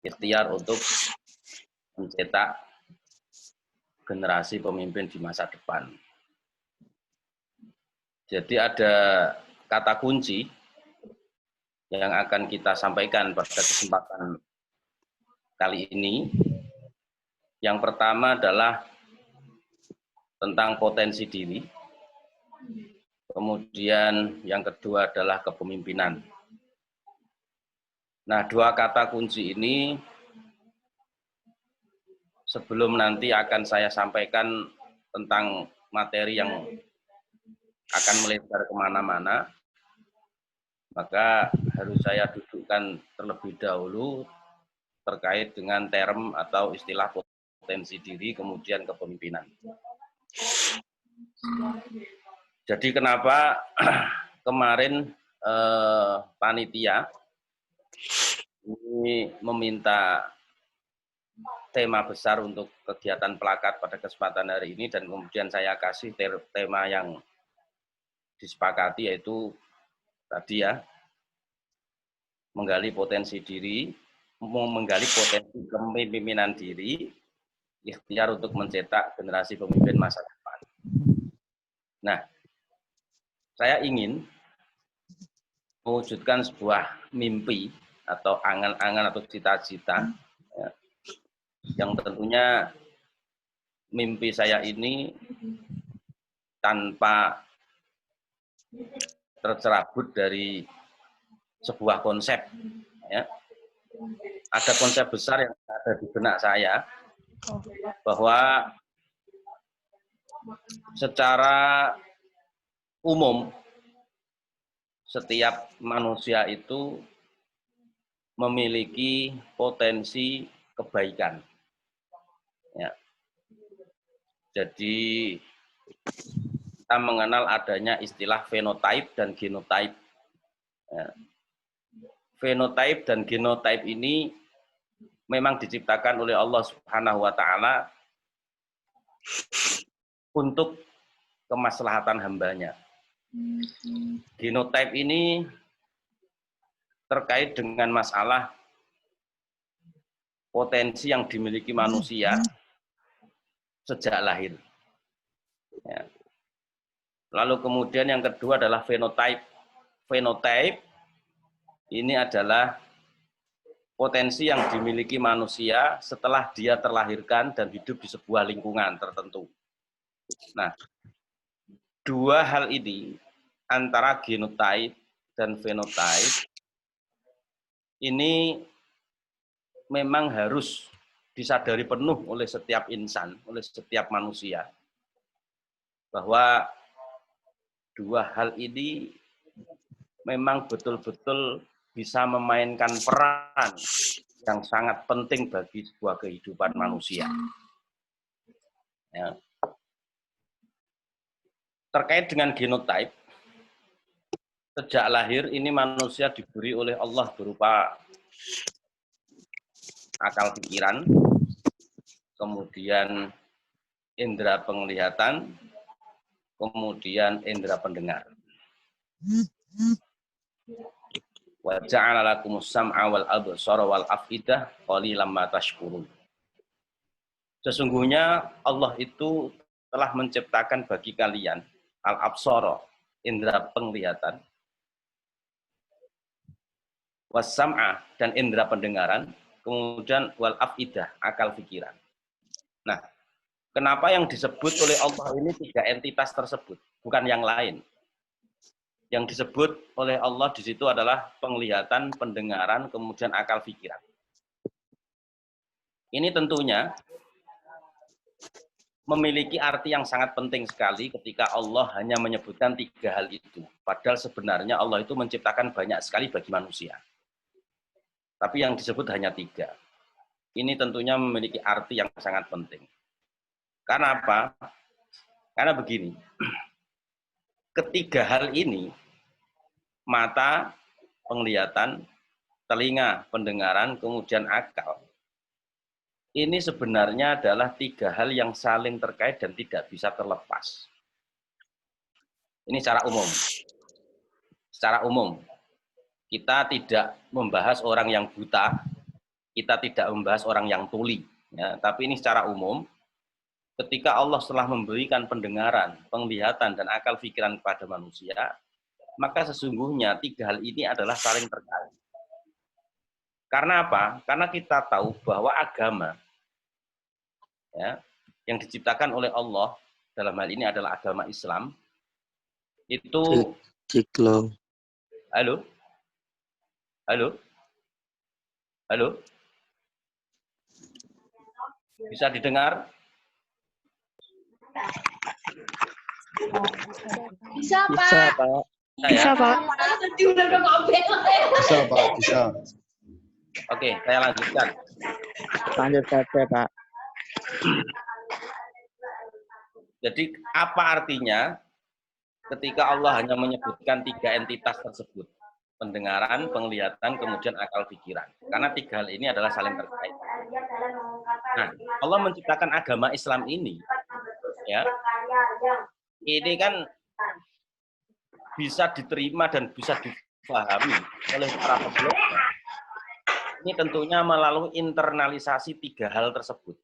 ikhtiar untuk mencetak generasi pemimpin di masa depan. Jadi ada kata kunci yang akan kita sampaikan pada kesempatan kali ini. Yang pertama adalah tentang potensi diri. Kemudian yang kedua adalah kepemimpinan. Nah, dua kata kunci ini sebelum nanti akan saya sampaikan tentang materi yang akan melebar kemana-mana, maka harus saya dudukkan terlebih dahulu terkait dengan term atau istilah potensi diri, kemudian kepemimpinan. Jadi kenapa kemarin panitia ini meminta tema besar untuk kegiatan plakat pada kesempatan hari ini, dan kemudian saya kasih tema yang disepakati, yaitu tadi ya, menggali potensi diri, menggali potensi kepemimpinan diri, ikhtiar untuk mencetak generasi pemimpin masa depan. Nah, saya ingin mewujudkan sebuah mimpi atau angan-angan atau cita-cita, ya, yang tentunya mimpi saya ini tanpa tercerabut dari sebuah konsep, ya. Ada konsep besar yang ada di benak saya bahwa secara umum setiap manusia itu memiliki potensi kebaikan, ya. Jadi kita mengenal adanya istilah fenotype dan genotype. Ya. Fenotype dan genotype ini memang diciptakan oleh Allah Subhanahu wa Ta'ala untuk kemaslahatan hambanya. Genotype ini terkait dengan masalah potensi yang dimiliki manusia sejak lahir. Ya. Lalu kemudian yang kedua adalah fenotype. Fenotype ini adalah potensi yang dimiliki manusia setelah dia terlahirkan dan hidup di sebuah lingkungan tertentu. Nah, dua hal ini antara genotype dan fenotype ini memang harus disadari penuh oleh setiap insan, oleh setiap manusia, bahwa dua hal ini memang betul-betul bisa memainkan peran yang sangat penting bagi sebuah kehidupan manusia. Ya. Terkait dengan genotype, sejak lahir ini manusia diberi oleh Allah berupa akal pikiran, kemudian indera penglihatan, kemudian indera pendengar. Wa ja'ala lakumus sam'a wal absara wal afidah qalilan ma tashkurun. Sesungguhnya Allah itu telah menciptakan bagi kalian al-absara, indera penglihatan, was-sam'a, dan indera pendengaran, kemudian wal afidah, akal pikiran. Nah, kenapa yang disebut oleh Allah ini tiga entitas tersebut, bukan yang lain? Yang disebut oleh Allah di situ adalah penglihatan, pendengaran, kemudian akal pikiran. Ini tentunya memiliki arti yang sangat penting sekali ketika Allah hanya menyebutkan tiga hal itu. Padahal sebenarnya Allah itu menciptakan banyak sekali bagi manusia. Tapi yang disebut hanya tiga. Ini tentunya memiliki arti yang sangat penting. Karena apa? Karena begini, ketiga hal ini, mata, penglihatan, telinga, pendengaran, kemudian akal, ini sebenarnya adalah tiga hal yang saling terkait dan tidak bisa terlepas. Ini secara umum. Secara umum, kita tidak membahas orang yang buta, kita tidak membahas orang yang tuli, ya, tapi ini secara umum. Ketika Allah telah memberikan pendengaran, penglihatan, dan akal pikiran kepada manusia, maka sesungguhnya tiga hal ini adalah saling terkait. Karena apa? Karena kita tahu bahwa agama, ya, yang diciptakan oleh Allah, dalam hal ini adalah agama Islam, itu... Halo? Halo? Halo? Bisa didengar? Bisa, Pak. Bisa, Pak. Bisa, Pak. Bisa. Oke, saya lanjutkan. Lanjut saja, Pak. Jadi apa artinya ketika Allah hanya menyebutkan tiga entitas tersebut? Pendengaran, penglihatan, kemudian akal pikiran. Karena tiga hal ini adalah saling terkait. Nah, Allah menciptakan agama Islam ini, ya, ini kan bisa diterima dan bisa dipahami oleh para pebeloknya. Ini tentunya melalui internalisasi tiga hal tersebut.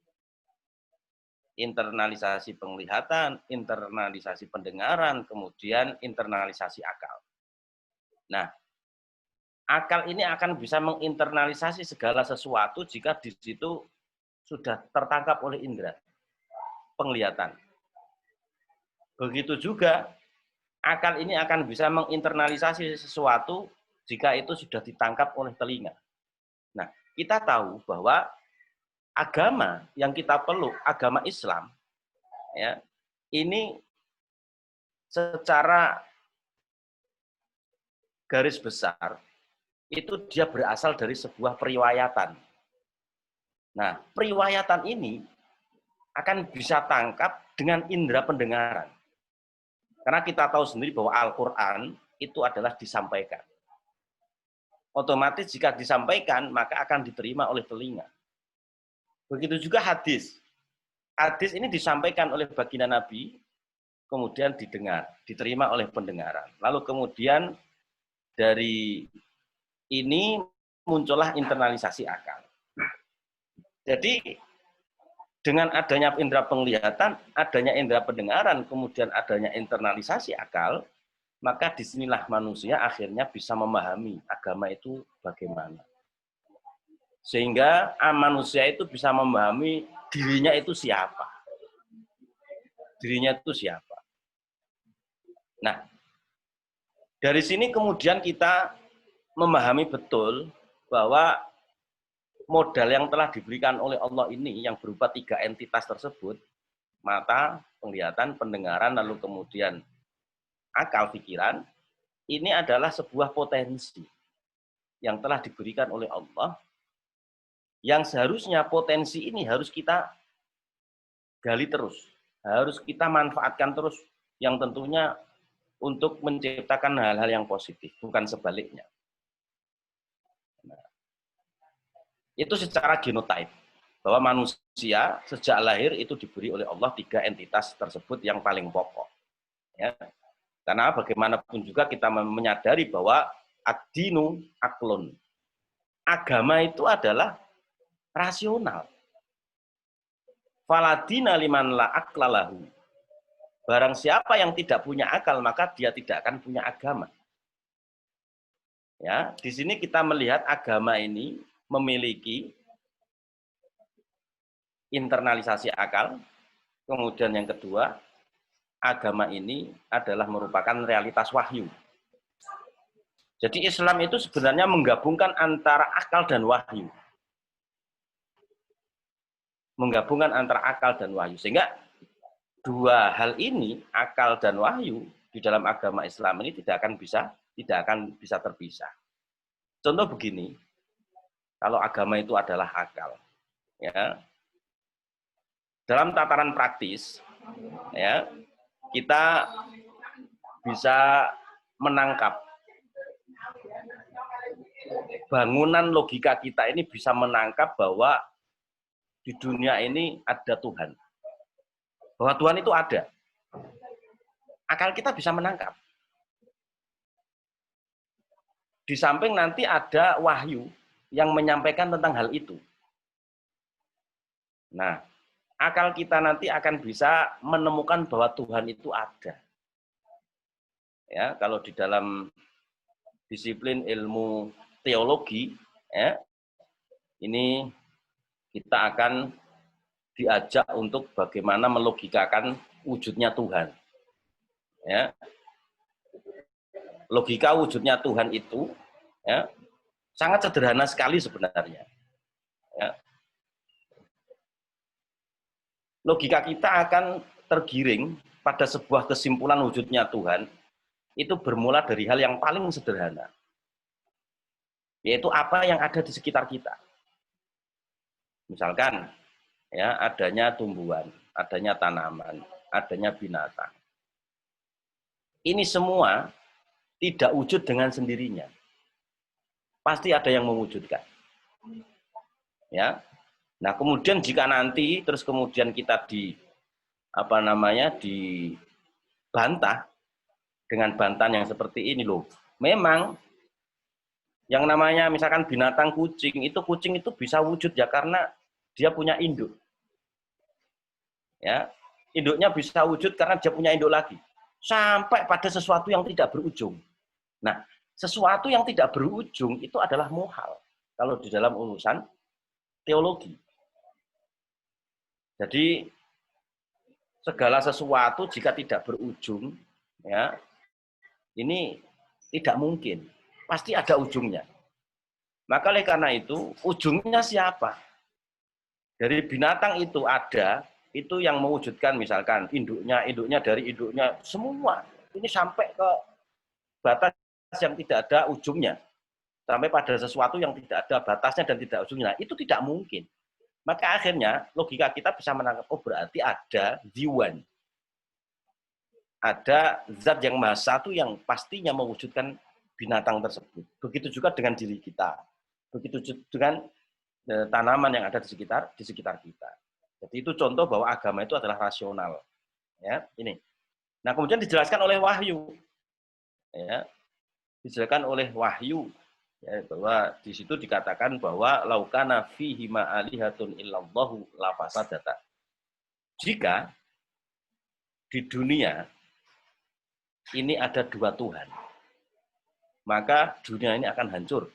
Internalisasi penglihatan, internalisasi pendengaran, kemudian internalisasi akal. Nah, akal ini akan bisa menginternalisasi segala sesuatu jika di situ sudah tertangkap oleh indera penglihatan. Begitu juga akal ini akan bisa menginternalisasi sesuatu jika itu sudah ditangkap oleh telinga. Nah, kita tahu bahwa agama yang kita peluk, agama Islam, ya, ini secara garis besar itu dia berasal dari sebuah periwayatan. Nah, periwayatan ini akan bisa tangkap dengan indera pendengaran. Karena kita tahu sendiri bahwa Al-Quran itu adalah disampaikan. Otomatis jika disampaikan, maka akan diterima oleh telinga. Begitu juga hadis. Hadis ini disampaikan oleh baginda Nabi, kemudian didengar, diterima oleh pendengaran. Lalu kemudian dari ini muncullah internalisasi akal. Jadi dengan adanya indera penglihatan, adanya indera pendengaran, kemudian adanya internalisasi akal, maka disinilah manusia akhirnya bisa memahami agama itu bagaimana. Sehingga manusia itu bisa memahami dirinya itu siapa. Dirinya itu siapa. Nah, dari sini kemudian kita memahami betul bahwa modal yang telah diberikan oleh Allah ini yang berupa tiga entitas tersebut, mata, penglihatan, pendengaran, lalu kemudian akal pikiran, ini adalah sebuah potensi yang telah diberikan oleh Allah, yang seharusnya potensi ini harus kita gali terus, harus kita manfaatkan terus, yang tentunya untuk menciptakan hal-hal yang positif, bukan sebaliknya. Itu secara genotype, bahwa manusia sejak lahir itu diberi oleh Allah tiga entitas tersebut yang paling pokok. Ya. Karena bagaimanapun juga kita menyadari bahwa ad-dinu aklun. Agama itu adalah rasional. Faladina liman la aklalahu. Barang siapa yang tidak punya akal, maka dia tidak akan punya agama. Ya, di sini kita melihat agama ini memiliki internalisasi akal. Kemudian yang kedua, agama ini adalah merupakan realitas wahyu. Jadi Islam itu sebenarnya menggabungkan antara akal dan wahyu. Menggabungkan antara akal dan wahyu. Sehingga dua hal ini, akal dan wahyu, di dalam agama Islam ini tidak akan bisa terpisah. Contoh begini, kalau agama itu adalah akal, ya, dalam tataran praktis, ya, kita bisa menangkap bangunan logika kita ini bisa menangkap bahwa di dunia ini ada Tuhan, bahwa Tuhan itu ada. Akal kita bisa menangkap. Di samping nanti ada wahyu yang menyampaikan tentang hal itu. Nah, akal kita nanti akan bisa menemukan bahwa Tuhan itu ada. Ya, kalau di dalam disiplin ilmu teologi, ya, ini kita akan diajak untuk bagaimana melogikakan wujudnya Tuhan. Ya, logika wujudnya Tuhan itu, ya, sangat sederhana sekali sebenarnya. Ya. Logika kita akan tergiring pada sebuah kesimpulan wujudnya Tuhan itu bermula dari hal yang paling sederhana, yaitu apa yang ada di sekitar kita. Misalkan, ya, adanya tumbuhan, adanya tanaman, adanya binatang. Ini semua tidak wujud dengan sendirinya. Pasti ada yang mewujudkan. Ya. Nah, kemudian jika nanti terus kemudian kita dibantah dengan bantahan yang seperti ini loh. Memang yang namanya misalkan binatang kucing itu bisa wujud ya karena dia punya induk. Ya. Induknya bisa wujud karena dia punya induk lagi. Sampai pada sesuatu yang tidak berujung. Nah, sesuatu yang tidak berujung itu adalah muhal kalau di dalam urusan teologi. Jadi segala sesuatu jika tidak berujung, ya, ini tidak mungkin. Pasti ada ujungnya. Maka oleh karena itu, ujungnya siapa? Dari binatang itu ada, itu yang mewujudkan misalkan induknya dari induknya, semua. Ini sampai ke batas yang tidak ada ujungnya. Sampai pada sesuatu yang tidak ada batasnya dan tidak ujungnya. Nah, itu tidak mungkin. Maka akhirnya logika kita bisa menangkap, oh berarti ada Diwan. Ada zat yang maha satu yang pastinya mewujudkan binatang tersebut. Begitu juga dengan diri kita. Begitu juga dengan tanaman yang ada di sekitar kita. Jadi itu contoh bahwa agama itu adalah rasional. Ya, ini. Nah, kemudian dijelaskan oleh wahyu. Ya, dijelaskan oleh wahyu. Ya, bahwa di situ dikatakan bahwa laukana fihi ma'alihatun illallahu lafasadata. Jika di dunia ini ada dua Tuhan, maka dunia ini akan hancur.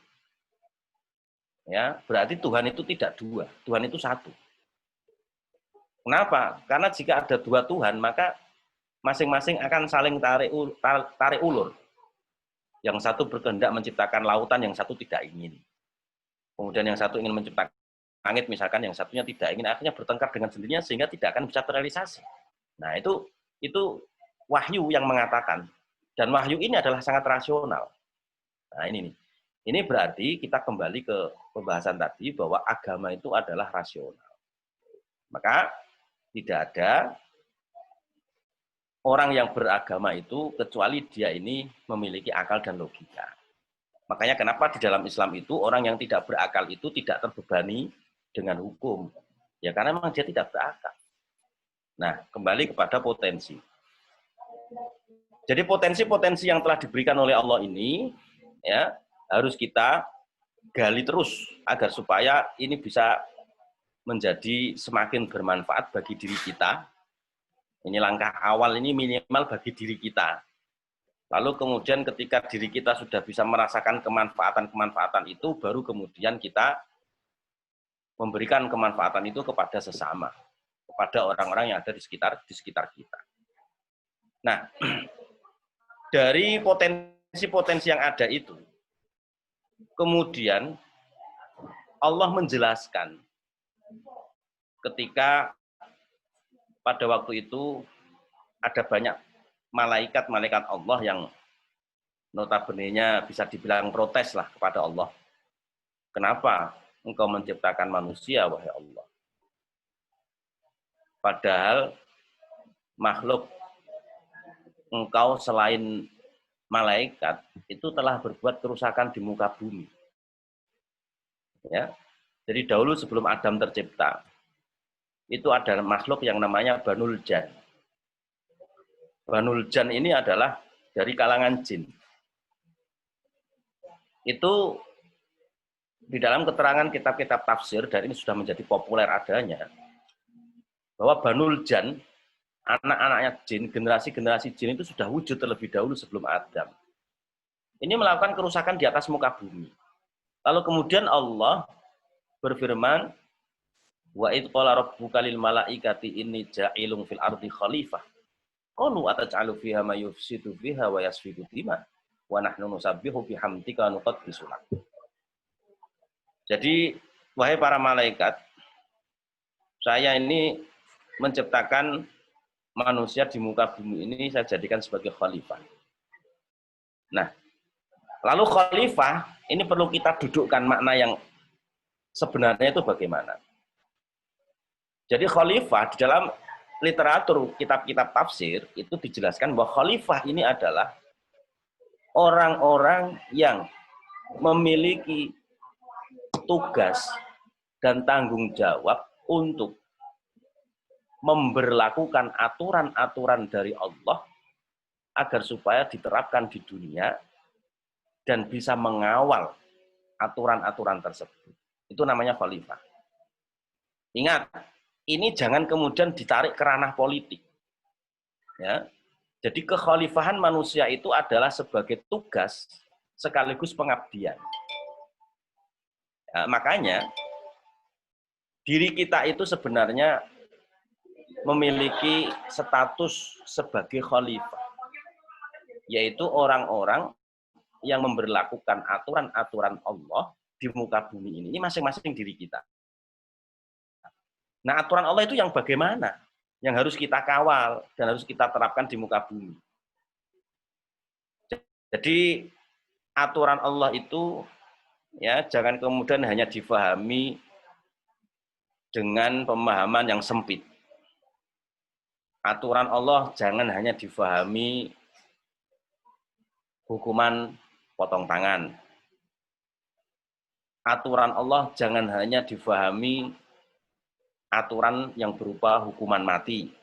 Ya, berarti Tuhan itu tidak dua, Tuhan itu satu. Kenapa? Karena jika ada dua Tuhan, maka masing-masing akan saling tarik ulur. Yang satu berkehendak menciptakan lautan, yang satu tidak ingin. Kemudian yang satu ingin menciptakan langit, misalkan yang satunya tidak ingin, akhirnya bertengkar dengan sendirinya sehingga tidak akan bisa terrealisasi. Nah, itu wahyu yang mengatakan. Dan wahyu ini adalah sangat rasional. Nah, ini nih. Ini berarti kita kembali ke pembahasan tadi bahwa agama itu adalah rasional. Maka tidak ada orang yang beragama itu kecuali dia ini memiliki akal dan logika. Makanya kenapa di dalam Islam itu orang yang tidak berakal itu tidak terbebani dengan hukum. Ya karena memang dia tidak berakal. Nah, kembali kepada potensi. Jadi potensi-potensi yang telah diberikan oleh Allah ini ya harus kita gali terus agar supaya ini bisa menjadi semakin bermanfaat bagi diri kita. Ini langkah awal ini minimal bagi diri kita. Lalu kemudian ketika diri kita sudah bisa merasakan kemanfaatan-kemanfaatan itu, baru kemudian kita memberikan kemanfaatan itu kepada sesama, kepada orang-orang yang ada di sekitar kita. Nah, dari potensi-potensi yang ada itu, kemudian Allah menjelaskan ketika pada waktu itu ada banyak malaikat-malaikat Allah yang notabene-nya bisa dibilang protes lah kepada Allah. Kenapa engkau menciptakan manusia, wahai Allah? Padahal makhluk engkau selain malaikat itu telah berbuat kerusakan di muka bumi. Ya. Jadi dahulu sebelum Adam tercipta, itu ada makhluk yang namanya Banul Jan. Banul Jan ini adalah dari kalangan jin. Itu di dalam keterangan kitab-kitab tafsir, dan ini sudah menjadi populer adanya, bahwa Banul Jan, anak-anaknya jin, generasi-generasi jin itu sudah wujud terlebih dahulu sebelum Adam. Ini melakukan kerusakan di atas muka bumi. Lalu kemudian Allah berfirman, wa id qala rabbuka lil malaikati inni ja'ilun fil ardi khalifah. Qalu ataj'alu fiha ma yufsidu fiha wa yasfiku dima wa nahnu nusabbihu bihamdika wa nuqaddisu lak. Jadi, wahai para malaikat, saya ini menciptakan manusia di muka bumi ini, saya jadikan sebagai khalifah. Nah, lalu khalifah, ini perlu kita dudukkan makna yang sebenarnya itu bagaimana. Jadi khalifah di dalam literatur kitab-kitab tafsir itu dijelaskan bahwa khalifah ini adalah orang-orang yang memiliki tugas dan tanggung jawab untuk memberlakukan aturan-aturan dari Allah agar supaya diterapkan di dunia dan bisa mengawal aturan-aturan tersebut. Itu namanya khalifah. Ingat, ini jangan kemudian ditarik ke ranah politik. Ya. Jadi kekhalifahan manusia itu adalah sebagai tugas sekaligus pengabdian. Ya, makanya diri kita itu sebenarnya memiliki status sebagai khalifah, yaitu orang-orang yang memberlakukan aturan-aturan Allah di muka bumi ini. Ini masing-masing diri kita. Nah, aturan Allah itu yang bagaimana? Yang harus kita kawal dan harus kita terapkan di muka bumi. Jadi, aturan Allah itu ya jangan kemudian hanya difahami dengan pemahaman yang sempit. Aturan Allah jangan hanya difahami hukuman potong tangan. Aturan Allah jangan hanya difahami aturan yang berupa hukuman mati.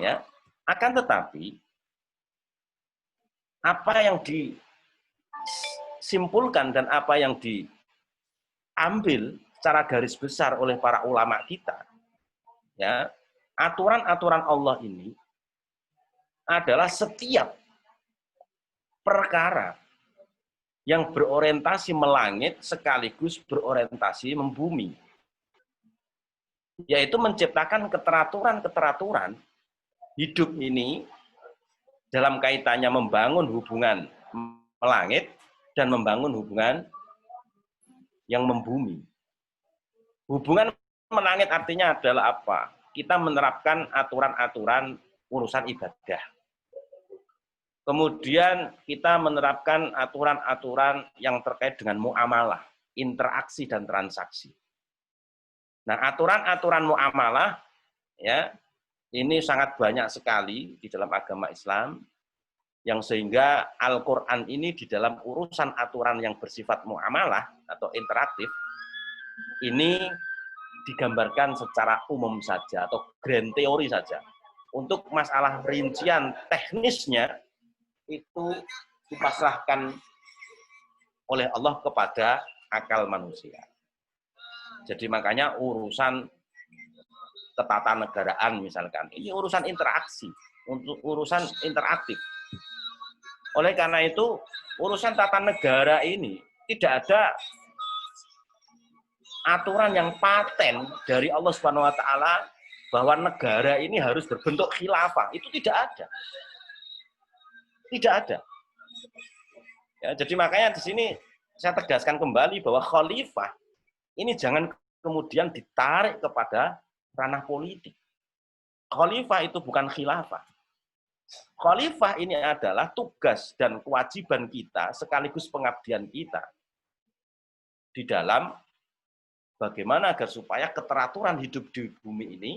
Ya. Akan tetapi, apa yang disimpulkan dan apa yang diambil secara garis besar oleh para ulama kita, ya, aturan-aturan Allah ini adalah setiap perkara yang berorientasi melangit sekaligus berorientasi membumi. Yaitu menciptakan keteraturan-keteraturan hidup ini dalam kaitannya membangun hubungan melangit dan membangun hubungan yang membumi. Hubungan melangit artinya adalah apa? Kita menerapkan aturan-aturan urusan ibadah. Kemudian kita menerapkan aturan-aturan yang terkait dengan muamalah, interaksi dan transaksi. Nah, aturan-aturan muamalah ya, ini sangat banyak sekali di dalam agama Islam yang sehingga Al-Qur'an ini di dalam urusan aturan yang bersifat muamalah atau interaktif ini digambarkan secara umum saja atau grand teori saja. Untuk masalah rincian teknisnya itu dipasrahkan oleh Allah kepada akal manusia. Jadi makanya urusan ketatanegaraan misalkan, ini urusan interaksi, untuk urusan interaktif. Oleh karena itu, urusan tata negara ini tidak ada aturan yang paten dari Allah Subhanahu wa taala bahwa negara ini harus berbentuk khilafah. Itu tidak ada. Tidak ada. Ya, jadi makanya di sini saya tegaskan kembali bahwa khalifah ini jangan kemudian ditarik kepada ranah politik. Khalifah itu bukan khilafah. Khalifah ini adalah tugas dan kewajiban kita sekaligus pengabdian kita di dalam bagaimana agar supaya keteraturan hidup di bumi ini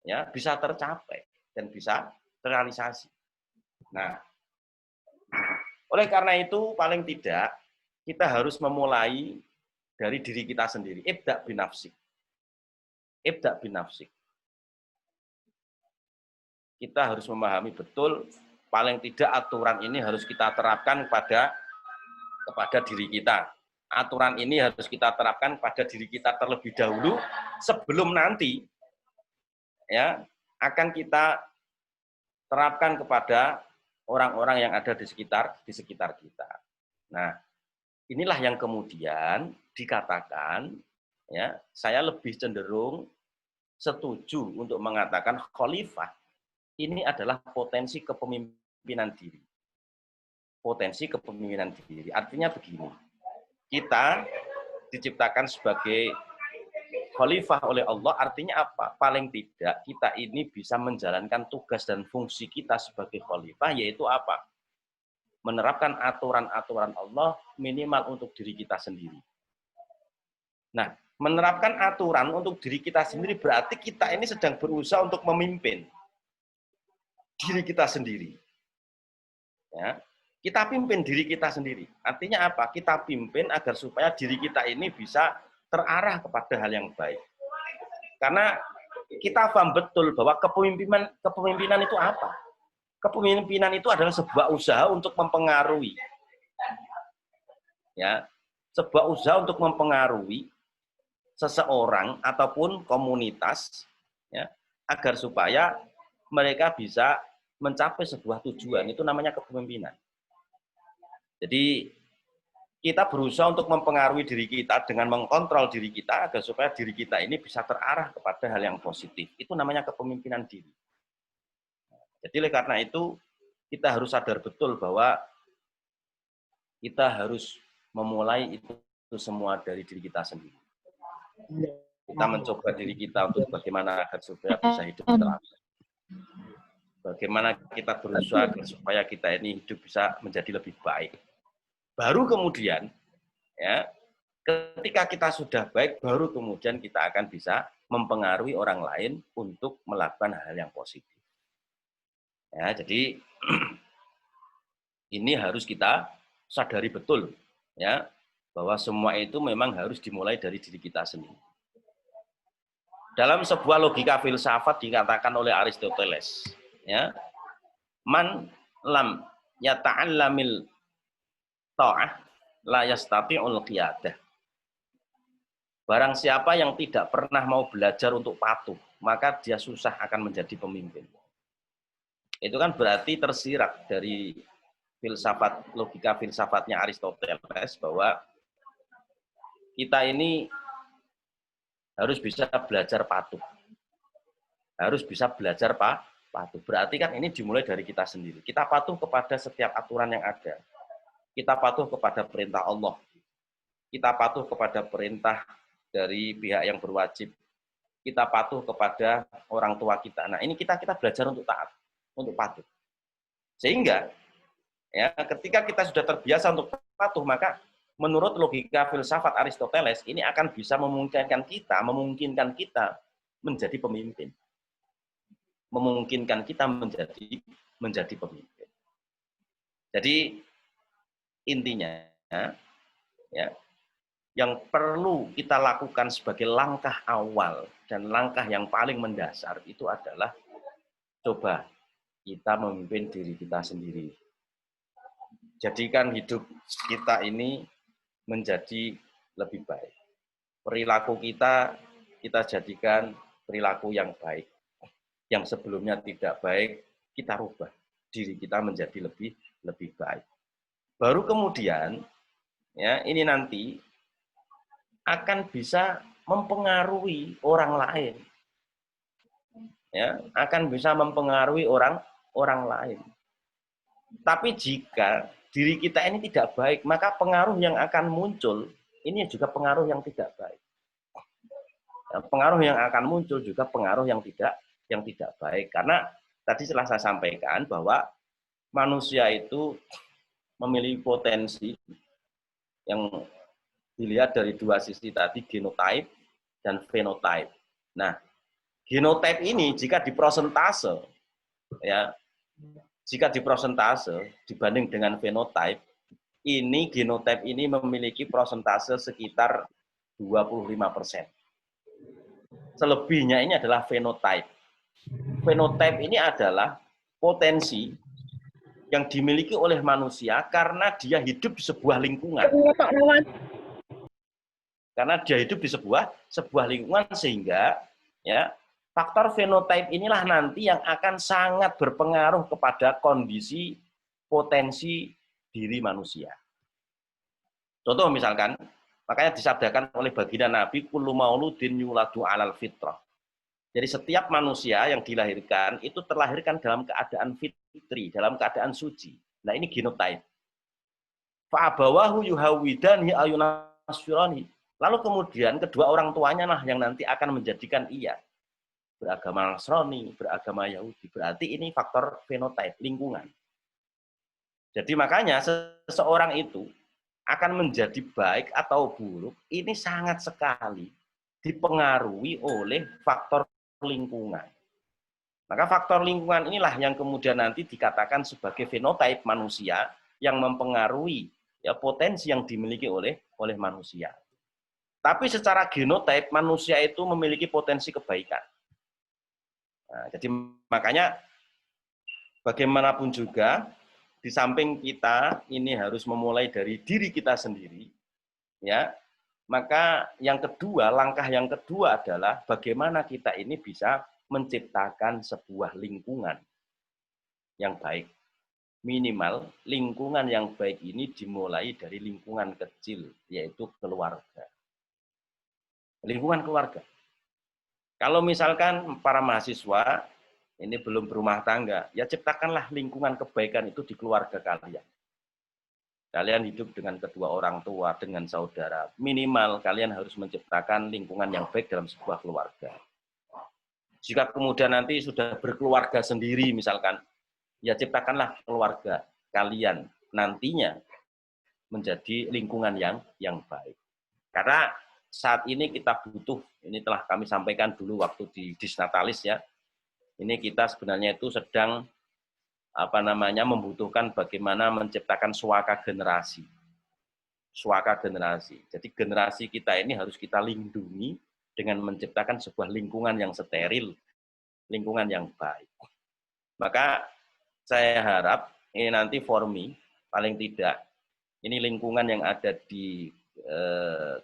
ya bisa tercapai dan bisa terrealisasi. Nah, oleh karena itu paling tidak kita harus memulai dari diri kita sendiri. Ibda' binafsik. Ibda' binafsik. Kita harus memahami betul, paling tidak aturan ini harus kita terapkan kepada diri kita. Aturan ini harus kita terapkan pada diri kita terlebih dahulu, sebelum nanti ya akan kita terapkan kepada orang-orang yang ada di sekitar kita. Nah, inilah yang kemudian dikatakan, ya, saya lebih cenderung setuju untuk mengatakan khalifah ini adalah potensi kepemimpinan diri. Potensi kepemimpinan diri. Artinya begini, kita diciptakan sebagai khalifah oleh Allah, artinya apa? Paling tidak kita ini bisa menjalankan tugas dan fungsi kita sebagai khalifah, yaitu apa? Menerapkan aturan-aturan Allah minimal untuk diri kita sendiri. Nah, menerapkan aturan untuk diri kita sendiri berarti kita ini sedang berusaha untuk memimpin diri kita sendiri. Ya, kita pimpin diri kita sendiri. Artinya apa? Kita pimpin agar supaya diri kita ini bisa terarah kepada hal yang baik. Karena kita paham betul bahwa kepemimpinan itu apa? Kepemimpinan itu adalah sebuah usaha untuk mempengaruhi, ya, sebuah usaha untuk mempengaruhi seseorang ataupun komunitas, ya, agar supaya mereka bisa mencapai sebuah tujuan. Itu namanya kepemimpinan. Jadi kita berusaha untuk mempengaruhi diri kita dengan mengkontrol diri kita agar supaya diri kita ini bisa terarah kepada hal yang positif. Itu namanya kepemimpinan diri. Jadi oleh karena itu kita harus sadar betul bahwa kita harus memulai itu semua dari diri kita sendiri. Kita mencoba diri kita untuk bagaimana agar supaya bisa hidup terarah. Bagaimana kita berusaha agar supaya kita ini hidup bisa menjadi lebih baik. Baru kemudian, ya, ketika kita sudah baik, baru kemudian kita akan bisa mempengaruhi orang lain untuk melakukan hal yang positif. Ya, jadi ini harus kita sadari betul, ya, bahwa semua itu memang harus dimulai dari diri kita sendiri. Dalam sebuah logika filsafat dikatakan oleh Aristoteles, ya, man lam yata'allamil ta'ah la yastati'ul qiyadah. Barang siapa yang tidak pernah mau belajar untuk patuh, maka dia susah akan menjadi pemimpin. Itu kan berarti tersirat dari filsafat, logika filsafatnya Aristoteles bahwa kita ini harus bisa belajar patuh. Harus bisa belajar patuh. Berarti kan ini dimulai dari kita sendiri. Kita patuh kepada setiap aturan yang ada. Kita patuh kepada perintah Allah. Kita patuh kepada perintah dari pihak yang berwajib. Kita patuh kepada orang tua kita. Nah, ini kita belajar untuk taat, untuk patuh. Sehingga ya, ketika kita sudah terbiasa untuk patuh, maka menurut logika filsafat Aristoteles ini akan bisa memungkinkan kita menjadi pemimpin. Memungkinkan kita menjadi pemimpin. Jadi intinya, ya, yang perlu kita lakukan sebagai langkah awal dan langkah yang paling mendasar itu adalah coba kita memimpin diri kita sendiri. Jadikan hidup kita ini menjadi lebih baik. Perilaku kita jadikan perilaku yang baik. Yang sebelumnya tidak baik, kita rubah. Diri kita menjadi lebih baik. Baru kemudian, ya, ini nanti akan bisa mempengaruhi orang lain. Ya, akan bisa mempengaruhi orang lain. Tapi jika diri kita ini tidak baik, maka pengaruh yang akan muncul ini juga pengaruh yang tidak baik. Ya, pengaruh yang akan muncul juga pengaruh yang tidak baik. Karena tadi telah saya sampaikan bahwa manusia itu memiliki potensi yang dilihat dari dua sisi tadi, genotype dan phenotype. Nah, genotype ini jika diprosentase, ya, jika diprosentase dibanding dengan phenotype, ini genotype ini memiliki prosentase sekitar 25%. Selebihnya ini adalah phenotype. Phenotype ini adalah potensi yang dimiliki oleh manusia karena dia hidup di sebuah lingkungan. Karena dia hidup di sebuah lingkungan sehingga ya faktor fenotype inilah nanti yang akan sangat berpengaruh kepada kondisi potensi diri manusia. Contoh misalkan, makanya disabdakan oleh baginda Nabi, kullu mauludin yuladu alal fitrah. Jadi setiap manusia yang dilahirkan itu terlahirkan dalam keadaan fitri, dalam keadaan suci. Nah ini genotype. Fa'abawahu yuhawidani ayunasfirani. Lalu kemudian kedua orang tuanya lah yang nanti akan menjadikan ia beragama Nasrani, beragama Yahudi. Berarti ini faktor fenotype, lingkungan. Jadi makanya seseorang itu akan menjadi baik atau buruk, ini sangat sekali dipengaruhi oleh faktor lingkungan. Maka faktor lingkungan inilah yang kemudian nanti dikatakan sebagai fenotype manusia yang mempengaruhi ya potensi yang dimiliki oleh manusia. Tapi secara genotype manusia itu memiliki potensi kebaikan. Nah, jadi makanya bagaimanapun juga di samping kita ini harus memulai dari diri kita sendiri, ya. Maka yang kedua, langkah yang kedua adalah bagaimana kita ini bisa menciptakan sebuah lingkungan yang baik. Minimal lingkungan yang baik ini dimulai dari lingkungan kecil, yaitu keluarga. Lingkungan keluarga. Kalau misalkan para mahasiswa ini belum berumah tangga, ya ciptakanlah lingkungan kebaikan itu di keluarga kalian. Kalian hidup dengan kedua orang tua, dengan saudara. Minimal kalian harus menciptakan lingkungan yang baik dalam sebuah keluarga. Jika kemudian nanti sudah berkeluarga sendiri misalkan, ya ciptakanlah keluarga kalian nantinya menjadi lingkungan yang baik. Karena saat ini kita butuh, ini telah kami sampaikan dulu waktu di Disnatalis ya, ini kita sebenarnya itu sedang membutuhkan bagaimana menciptakan suaka generasi. Suaka generasi. Jadi generasi kita ini harus kita lindungi dengan menciptakan sebuah lingkungan yang steril, lingkungan yang baik. Maka saya harap ini nanti Formi paling tidak ini lingkungan yang ada di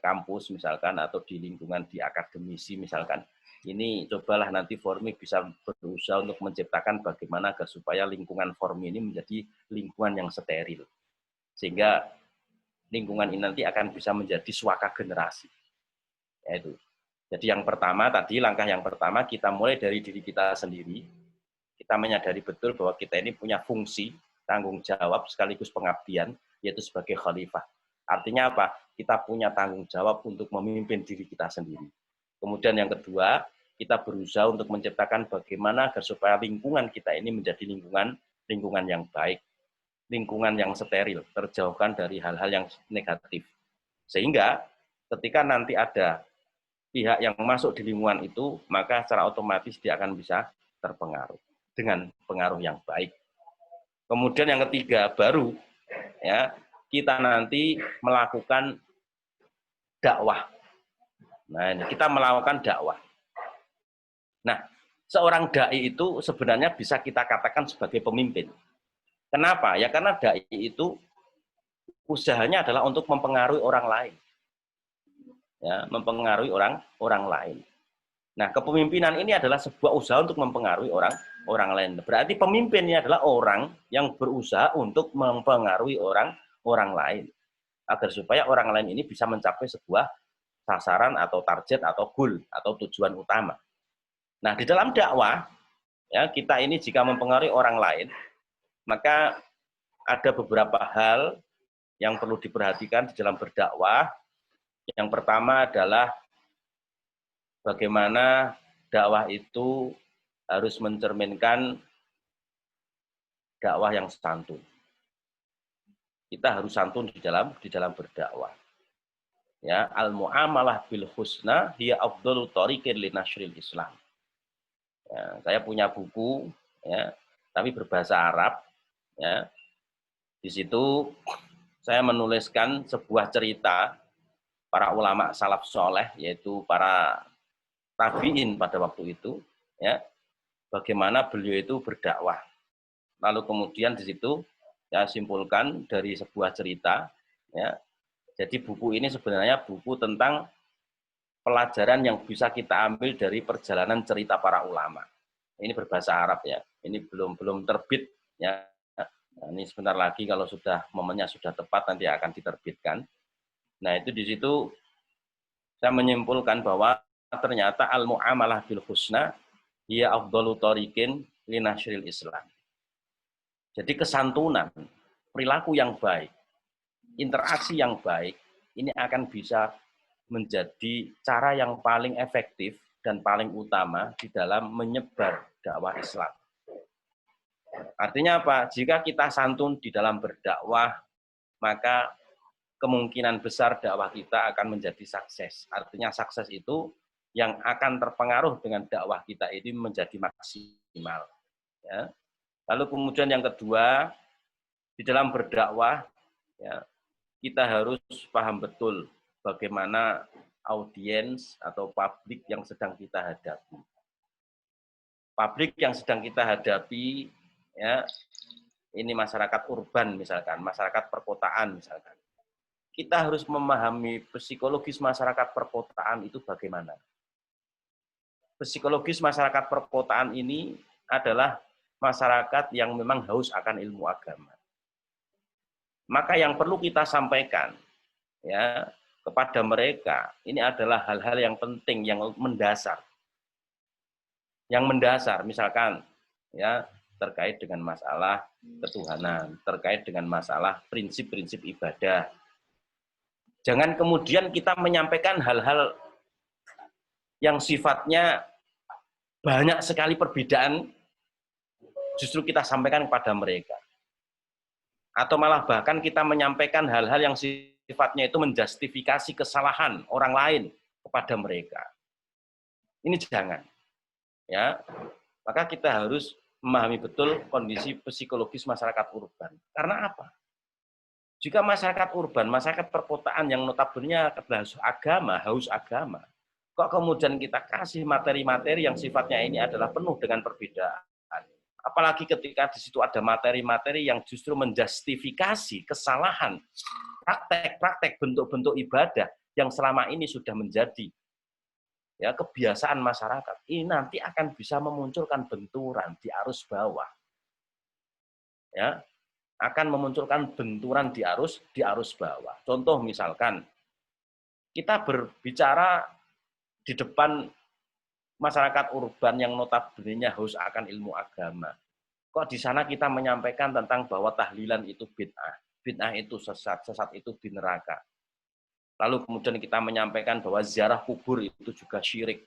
kampus misalkan atau di lingkungan di akademisi misalkan, ini cobalah nanti Formi bisa berusaha untuk menciptakan bagaimana agar supaya lingkungan Formi ini menjadi lingkungan yang steril, sehingga lingkungan ini nanti akan bisa menjadi suaka generasi. Yaitu. Jadi yang pertama tadi, langkah yang pertama kita mulai dari diri kita sendiri, kita menyadari betul bahwa kita ini punya fungsi, tanggung jawab sekaligus pengabdian, yaitu sebagai khalifah. Artinya apa? Kita punya tanggung jawab untuk memimpin diri kita sendiri. Kemudian yang kedua, kita berusaha untuk menciptakan bagaimana agar supaya lingkungan kita ini menjadi lingkungan yang baik, lingkungan yang steril, terjauhkan dari hal-hal yang negatif. Sehingga ketika nanti ada pihak yang masuk di lingkungan itu, maka secara otomatis dia akan bisa terpengaruh dengan pengaruh yang baik. Kemudian yang ketiga, baru ya kita nanti melakukan dakwah. Nah, ini kita melakukan dakwah. Nah, seorang dai itu sebenarnya bisa kita katakan sebagai pemimpin. Kenapa? Ya karena dai itu usahanya adalah untuk mempengaruhi orang lain. Ya, mempengaruhi orang lain. Nah, kepemimpinan ini adalah sebuah usaha untuk mempengaruhi orang lain. Berarti pemimpin ini adalah orang yang berusaha untuk mempengaruhi orang lain agar supaya orang lain ini bisa mencapai sebuah sasaran atau target atau goal atau tujuan utama. Nah, di dalam dakwah ya kita ini jika mempengaruhi orang lain, maka ada beberapa hal yang perlu diperhatikan di dalam berdakwah. Yang pertama adalah bagaimana dakwah itu harus mencerminkan dakwah yang santun. Kita harus santun di dalam berdakwah. Ya, al-muamalah bil husna hiya afdalu thariqin li nashril Islam. Ya, saya punya buku ya, tapi berbahasa Arab ya. Di situ saya menuliskan sebuah cerita para ulama salaf soleh, yaitu para tabi'in pada waktu itu ya. Bagaimana beliau itu berdakwah. Lalu kemudian di situ saya simpulkan dari sebuah cerita ya. Jadi buku ini sebenarnya buku tentang pelajaran yang bisa kita ambil dari perjalanan cerita para ulama. Ini berbahasa Arab ya. Ini belum terbit ya. Nah, ini sebentar lagi kalau sudah momennya sudah tepat nanti akan diterbitkan. Nah, itu di situ saya menyimpulkan bahwa ternyata al-mu'amalah bil husna hiya afdalu thariqin li nashril Islam. Jadi kesantunan, perilaku yang baik, interaksi yang baik, ini akan bisa menjadi cara yang paling efektif dan paling utama di dalam menyebar dakwah Islam. Artinya apa? Jika kita santun di dalam berdakwah, maka kemungkinan besar dakwah kita akan menjadi sukses. Artinya sukses itu yang akan terpengaruh dengan dakwah kita ini menjadi maksimal. Ya. Lalu kemudian yang kedua, di dalam berdakwah, ya, kita harus paham betul bagaimana audiens atau publik yang sedang kita hadapi. Publik yang sedang kita hadapi, ya, ini masyarakat urban misalkan, masyarakat perkotaan misalkan. Kita harus memahami psikologis masyarakat perkotaan itu bagaimana. Psikologis masyarakat perkotaan ini adalah masyarakat yang memang haus akan ilmu agama. Maka yang perlu kita sampaikan ya kepada mereka ini adalah hal-hal yang penting, yang mendasar. Yang mendasar misalkan ya terkait dengan masalah ketuhanan, terkait dengan masalah prinsip-prinsip ibadah. Jangan kemudian kita menyampaikan hal-hal yang sifatnya banyak sekali perbedaan, justru kita sampaikan kepada mereka. Atau malah bahkan kita menyampaikan hal-hal yang sifatnya itu menjustifikasi kesalahan orang lain kepada mereka. Ini jangan. Ya. Maka kita harus memahami betul kondisi psikologis masyarakat urban. Karena apa? Jika masyarakat urban, masyarakat perkotaan yang notabene adalah haus agama, kok kemudian kita kasih materi-materi yang sifatnya ini adalah penuh dengan perbedaan. Apalagi ketika di situ ada materi-materi yang justru menjustifikasi kesalahan, praktek-praktek bentuk-bentuk ibadah yang selama ini sudah menjadi ya kebiasaan masyarakat. Ini nanti akan bisa memunculkan benturan di arus bawah. Ya, akan memunculkan benturan di arus bawah. Contoh misalkan kita berbicara di depan masyarakat urban yang notabene haus akan ilmu agama. Kok di sana kita menyampaikan tentang bahwa tahlilan itu bid'ah. Bid'ah itu sesat, sesat itu di neraka. Lalu kemudian kita menyampaikan bahwa ziarah kubur itu juga syirik.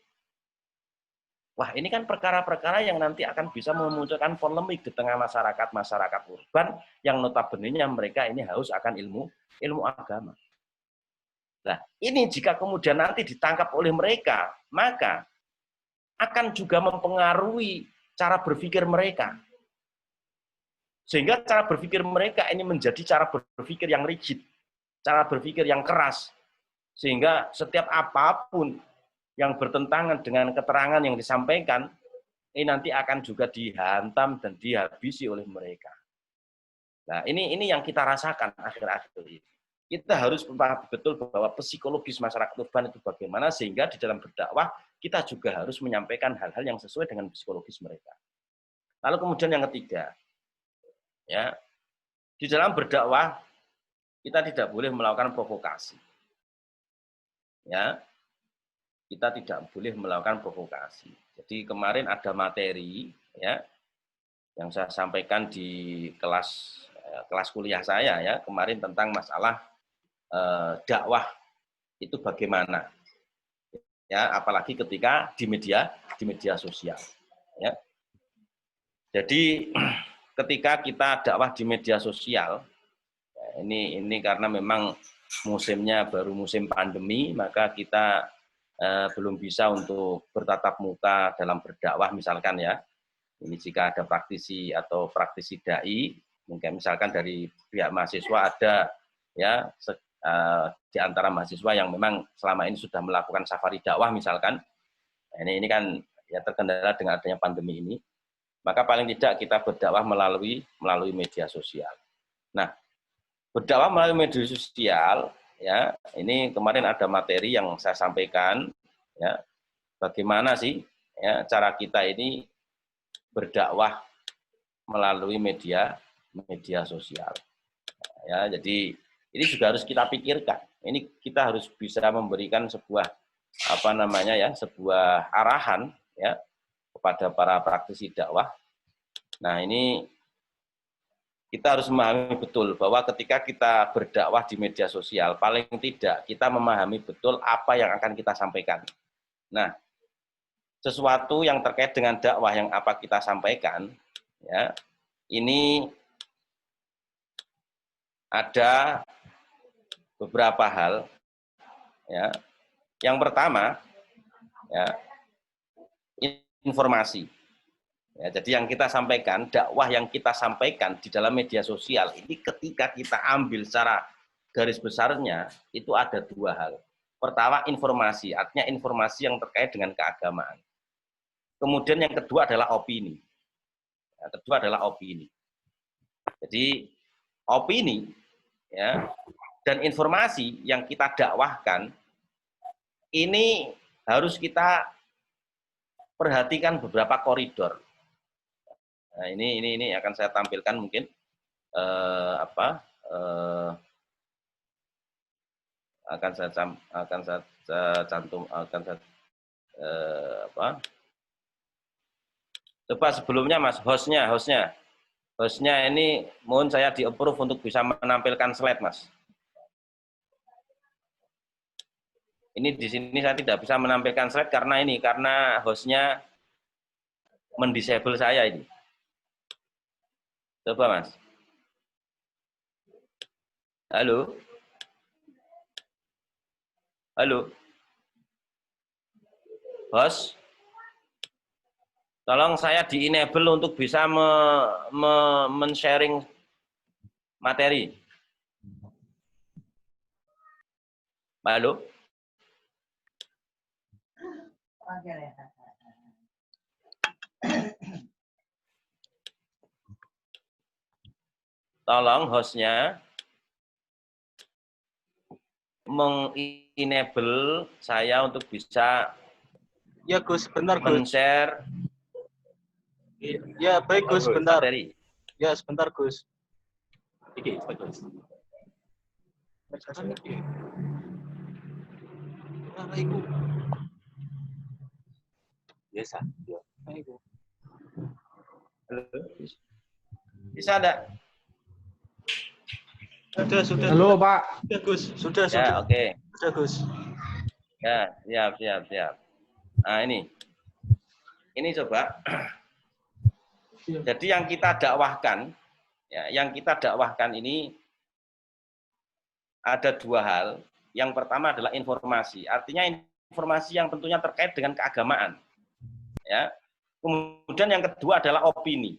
Wah, ini kan perkara-perkara yang nanti akan bisa memunculkan polemik di tengah masyarakat urban yang notabene mereka ini haus akan ilmu agama. Nah, ini jika kemudian nanti ditangkap oleh mereka, maka akan juga mempengaruhi cara berpikir mereka. Sehingga cara berpikir mereka ini menjadi cara berpikir yang rigid, cara berpikir yang keras. Sehingga setiap apapun yang bertentangan dengan keterangan yang disampaikan, ini nanti akan juga dihantam dan dihabisi oleh mereka. Nah, ini yang kita rasakan akhir-akhir ini. Kita harus paham betul bahwa psikologis masyarakat urban itu bagaimana, sehingga di dalam berdakwah kita juga harus menyampaikan hal-hal yang sesuai dengan psikologis mereka. Lalu kemudian yang ketiga, ya, di dalam berdakwah kita tidak boleh melakukan provokasi. Ya, kita tidak boleh melakukan provokasi. Jadi kemarin ada materi, ya, yang saya sampaikan di kelas kuliah saya, ya, kemarin tentang masalah dakwah itu bagaimana. Ya, apalagi ketika di media sosial. Ya. Jadi ketika kita dakwah di media sosial, ini karena memang musimnya baru musim pandemi, maka kita belum bisa untuk bertatap muka dalam berdakwah misalkan ya. Ini jika ada praktisi atau praktisi dai, mungkin misalkan dari pihak mahasiswa ada ya di antara mahasiswa yang memang selama ini sudah melakukan safari dakwah misalkan. Nah, ini kan ya terkendala dengan adanya pandemi ini. Maka paling tidak kita berdakwah melalui media sosial. Nah, berdakwah melalui media sosial ya, ini kemarin ada materi yang saya sampaikan Ya, bagaimana sih ya cara kita ini berdakwah melalui media sosial. Ya, jadi ini juga harus kita pikirkan. Ini kita harus bisa memberikan sebuah sebuah arahan ya kepada para praktisi dakwah. Nah, ini kita harus memahami betul bahwa ketika kita berdakwah di media sosial, paling tidak kita memahami betul apa yang akan kita sampaikan. Nah, sesuatu yang terkait dengan dakwah yang apa kita sampaikan, ya, ini ada beberapa hal, ya. Yang pertama, ya, informasi. Ya, jadi yang kita sampaikan, dakwah yang kita sampaikan di dalam media sosial ini ketika kita ambil secara garis besarnya itu ada dua hal. Pertama informasi, artinya informasi yang terkait dengan keagamaan. Kemudian yang kedua adalah opini. Yang kedua adalah opini. Jadi opini ya dan informasi yang kita dakwahkan ini harus kita perhatikan beberapa koridor. Nah, ini akan saya tampilkan mungkin akan saya cantum coba sebelumnya Mas hostnya ini mohon saya di approve untuk bisa menampilkan slide Mas. Ini di sini saya tidak bisa menampilkan slide karena hostnya mendisable saya ini. Coba Mas. Halo. Halo. Host. Tolong saya di-enable untuk bisa men-sharing materi. Halo. Tolong hostnya meng-enable saya untuk bisa ya Gus, bentar Gus. Men-share. Ya baik Gus, bentar. Materi. Ya sebentar Gus. Iki, Gus. Biasa. Ya. Bisa ada? Sudah. Halo Pak. Ya Gus, sudah. Ya, oke. Sudah Gus. Ya, siap. Nah, ini coba. Jadi yang kita dakwahkan, ya, ini ada dua hal. Yang pertama adalah informasi. Artinya informasi yang tentunya terkait dengan keagamaan. Ya. Kemudian yang kedua adalah opini.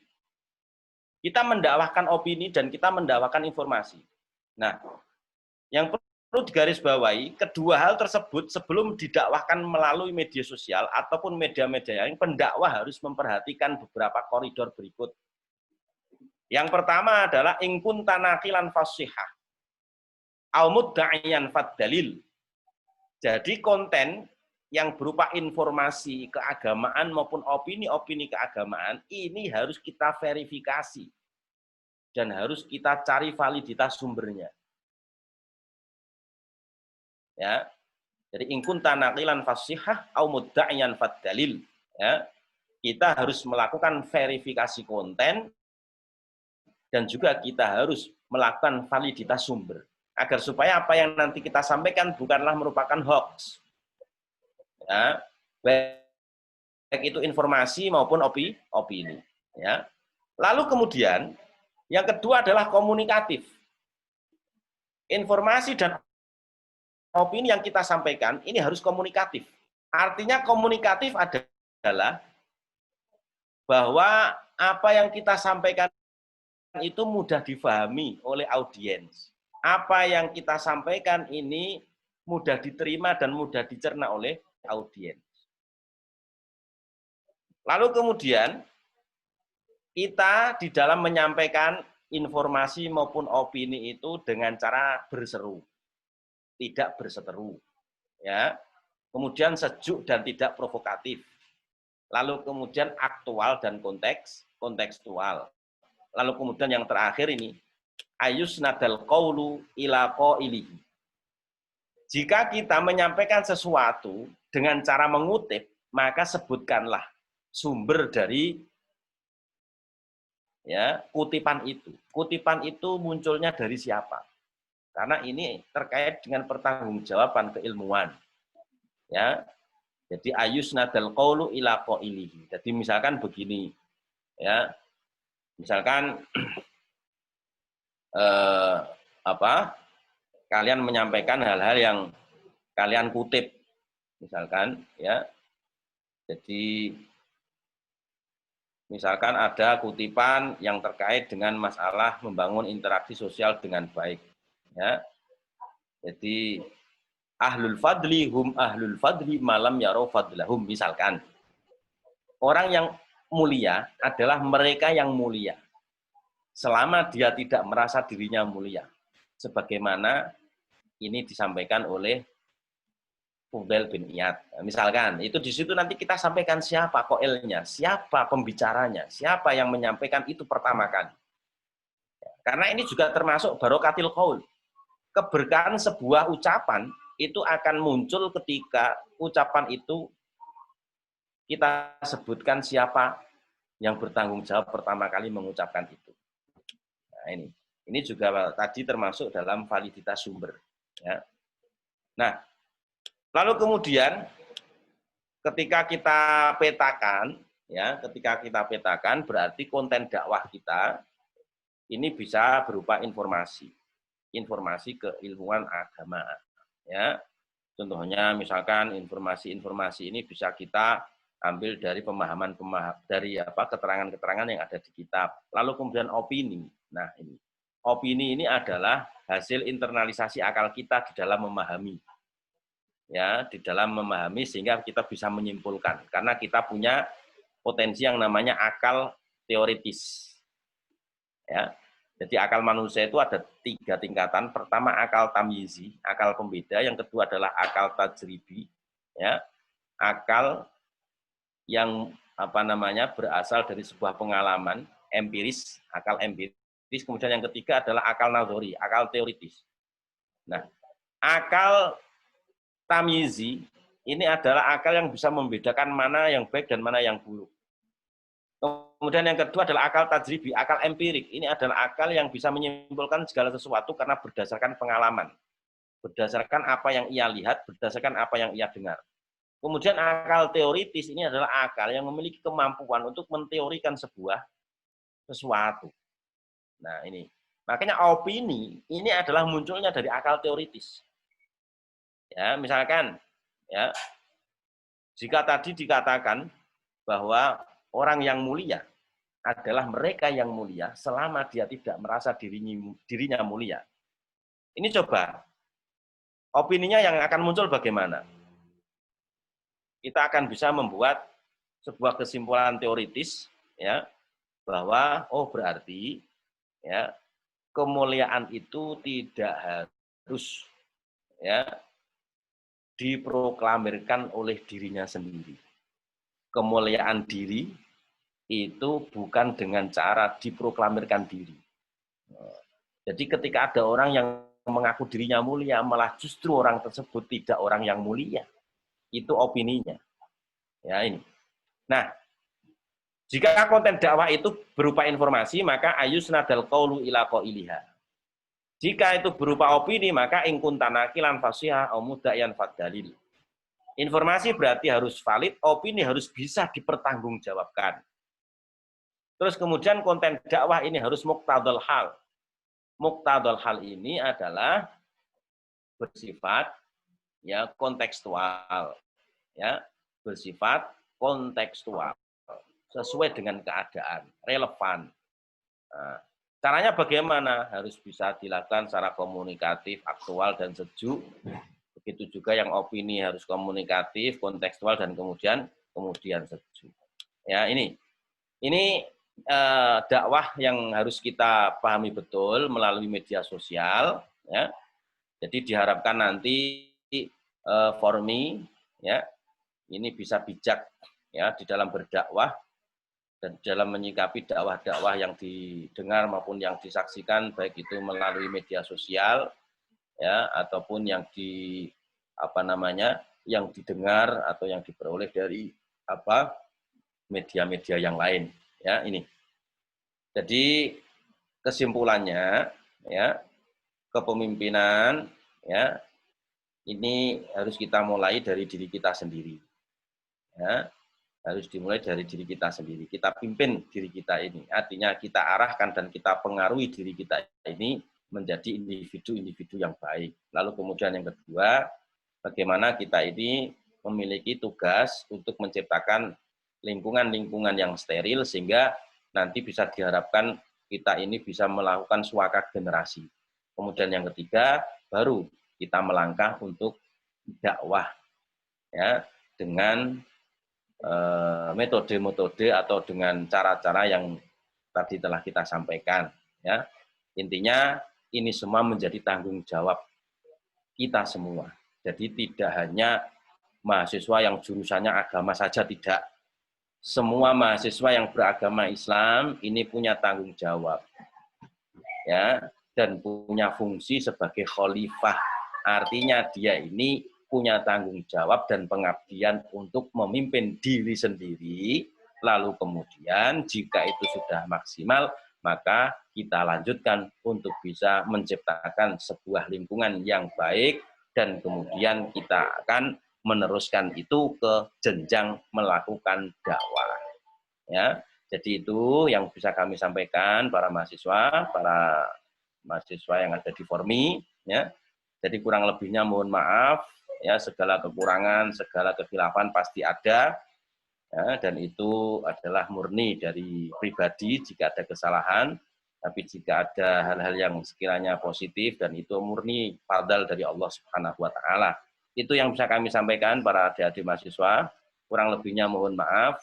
Kita mendakwahkan opini dan kita mendakwahkan informasi. Nah, yang perlu digarisbawahi, kedua hal tersebut sebelum didakwahkan melalui media sosial ataupun media-media yang pendakwah harus memperhatikan beberapa koridor berikut. Yang pertama adalah in kunta naqilan fasihah au mudda'iyan fad-dalil. Jadi konten yang berupa informasi keagamaan maupun opini-opini keagamaan ini harus kita verifikasi dan harus kita cari validitas sumbernya. Ya. Jadi in kunta naqilan fasihah au mudda'iyan fad-dalil. Ya. Kita harus melakukan verifikasi konten dan juga kita harus melakukan validitas sumber. Agar supaya apa yang nanti kita sampaikan bukanlah merupakan hoax. Ya, baik itu informasi maupun opini. Ya. Lalu kemudian, yang kedua adalah komunikatif. Informasi dan opini yang kita sampaikan ini harus komunikatif. Artinya komunikatif adalah bahwa apa yang kita sampaikan itu mudah difahami oleh audiens. Apa yang kita sampaikan ini mudah diterima dan mudah dicerna oleh audiens. Lalu kemudian kita di dalam menyampaikan informasi maupun opini itu dengan cara berseru, tidak berseteru. Ya. kemudian sejuk dan tidak provokatif, lalu kemudian aktual dan kontekstual, lalu kemudian yang terakhir ini ayusnadal qaulu ila qailihi. Jika kita menyampaikan sesuatu dengan cara mengutip, maka sebutkanlah sumber dari kutipan itu. Kutipan itu munculnya dari siapa? Karena ini terkait dengan pertanggungjawaban keilmuan. Ya. Jadi ayusnadal qaulu ila qailihi. Jadi misalkan begini, ya. Misalkan kalian menyampaikan hal-hal yang kalian kutip, misalkan, ya. Jadi misalkan ada kutipan yang terkait dengan masalah membangun interaksi sosial dengan baik, ya. Jadi ahlul fadli hum ahlul fadli malam yaro fadlahum, misalkan. Orang yang mulia adalah mereka yang mulia selama dia tidak merasa dirinya mulia. Sebagaimana ini disampaikan oleh Fudail bin Iyad. Misalkan, itu di situ nanti kita sampaikan siapa koilnya, siapa pembicaranya, siapa yang menyampaikan itu pertama kali. Karena ini juga termasuk barokatil qaul. Keberkahan sebuah ucapan itu akan muncul ketika ucapan itu kita sebutkan siapa yang bertanggung jawab pertama kali mengucapkan itu. Nah, ini juga tadi termasuk dalam validitas sumber. Ya. Nah, lalu kemudian ketika kita petakan, berarti konten dakwah kita ini bisa berupa informasi keilmuan agama. Ya, contohnya misalkan informasi ini bisa kita ambil dari keterangan-keterangan yang ada di kitab. Lalu kemudian opini. Nah, opini ini adalah hasil internalisasi akal kita di dalam memahami. Ya, di dalam memahami sehingga kita bisa menyimpulkan. Karena kita punya potensi yang namanya akal teoritis. Ya. Jadi akal manusia itu ada 3 tingkatan. Pertama akal tamyizi, akal pembeda. Yang kedua adalah akal tajribi, ya. Akal yang berasal dari sebuah pengalaman empiris, akal empiris. Kemudian yang ketiga adalah akal nazori, akal teoritis. Nah, akal tamyizi ini adalah akal yang bisa membedakan mana yang baik dan mana yang buruk. Kemudian yang kedua adalah akal tajribi, akal empirik. Ini adalah akal yang bisa menyimpulkan segala sesuatu karena berdasarkan pengalaman. Berdasarkan apa yang ia lihat, berdasarkan apa yang ia dengar. Kemudian akal teoritis ini adalah akal yang memiliki kemampuan untuk menteorikan sesuatu. Nah, ini. Makanya opini ini adalah munculnya dari akal teoritis. Ya, misalkan, ya, jika tadi dikatakan bahwa orang yang mulia adalah mereka yang mulia selama dia tidak merasa dirinya mulia. Ini coba, opininya yang akan muncul bagaimana? Kita akan bisa membuat sebuah kesimpulan teoritis, ya, bahwa berarti, ya, kemuliaan itu tidak harus, ya, diproklamirkan oleh dirinya sendiri. Kemuliaan diri itu bukan dengan cara diproklamirkan diri. Jadi ketika ada orang yang mengaku dirinya mulia, malah justru orang tersebut tidak orang yang mulia. Itu opininya. Ya, ini. Nah, jika konten dakwah itu berupa informasi, maka ayusnadal qaulu ila qailiha. Jika itu berupa opini, maka in kunta naqilan fasiha au muddayan fadalil. Informasi berarti harus valid, opini harus bisa dipertanggungjawabkan. Terus kemudian konten dakwah ini harus muqtadul hal. Muqtadul hal ini adalah bersifat, ya, kontekstual, ya, bersifat kontekstual, sesuai dengan keadaan, relevan. Nah, caranya bagaimana? Harus bisa dilakukan secara komunikatif, aktual dan sejuk. Begitu juga yang opini harus komunikatif, kontekstual dan kemudian sejuk. Ya, ini dakwah yang harus kita pahami betul melalui media sosial, ya. Jadi diharapkan nanti Formi ya, ini bisa bijak ya di dalam berdakwah dan dalam menyikapi dakwah-dakwah yang didengar maupun yang disaksikan, baik itu melalui media sosial ya ataupun yang yang didengar atau yang diperoleh dari media-media yang lain ya. Ini jadi kesimpulannya ya, kepemimpinan ya ini harus kita mulai dari diri kita sendiri ya, harus dimulai dari diri kita sendiri. Kita pimpin diri kita ini, artinya kita arahkan dan kita pengaruhi diri kita ini menjadi individu-individu yang baik. Lalu kemudian yang kedua, bagaimana kita ini memiliki tugas untuk menciptakan lingkungan-lingkungan yang steril sehingga nanti bisa diharapkan kita ini bisa melakukan suaka generasi. Kemudian yang ketiga, baru kita melangkah untuk dakwah ya dengan metode-metode atau dengan cara-cara yang tadi telah kita sampaikan ya. Intinya ini semua menjadi tanggung jawab kita semua. Jadi tidak hanya mahasiswa yang jurusannya agama saja, tidak. Semua mahasiswa yang beragama Islam ini punya tanggung jawab ya, dan punya fungsi sebagai khalifah. Artinya dia ini punya tanggung jawab dan pengabdian untuk memimpin diri sendiri. Lalu kemudian jika itu sudah maksimal, maka kita lanjutkan untuk bisa menciptakan sebuah lingkungan yang baik dan kemudian kita akan meneruskan itu ke jenjang melakukan dakwah. Ya, jadi itu yang bisa kami sampaikan para mahasiswa yang ada di Formi. Ya, jadi kurang lebihnya mohon maaf. Ya, segala kekurangan, segala kekhilafan pasti ada. Ya, dan itu adalah murni dari pribadi jika ada kesalahan. Tapi jika ada hal-hal yang sekiranya positif dan itu murni fadl dari Allah Subhanahu wa taala. Itu yang bisa kami sampaikan para adik-adik mahasiswa. Kurang lebihnya mohon maaf.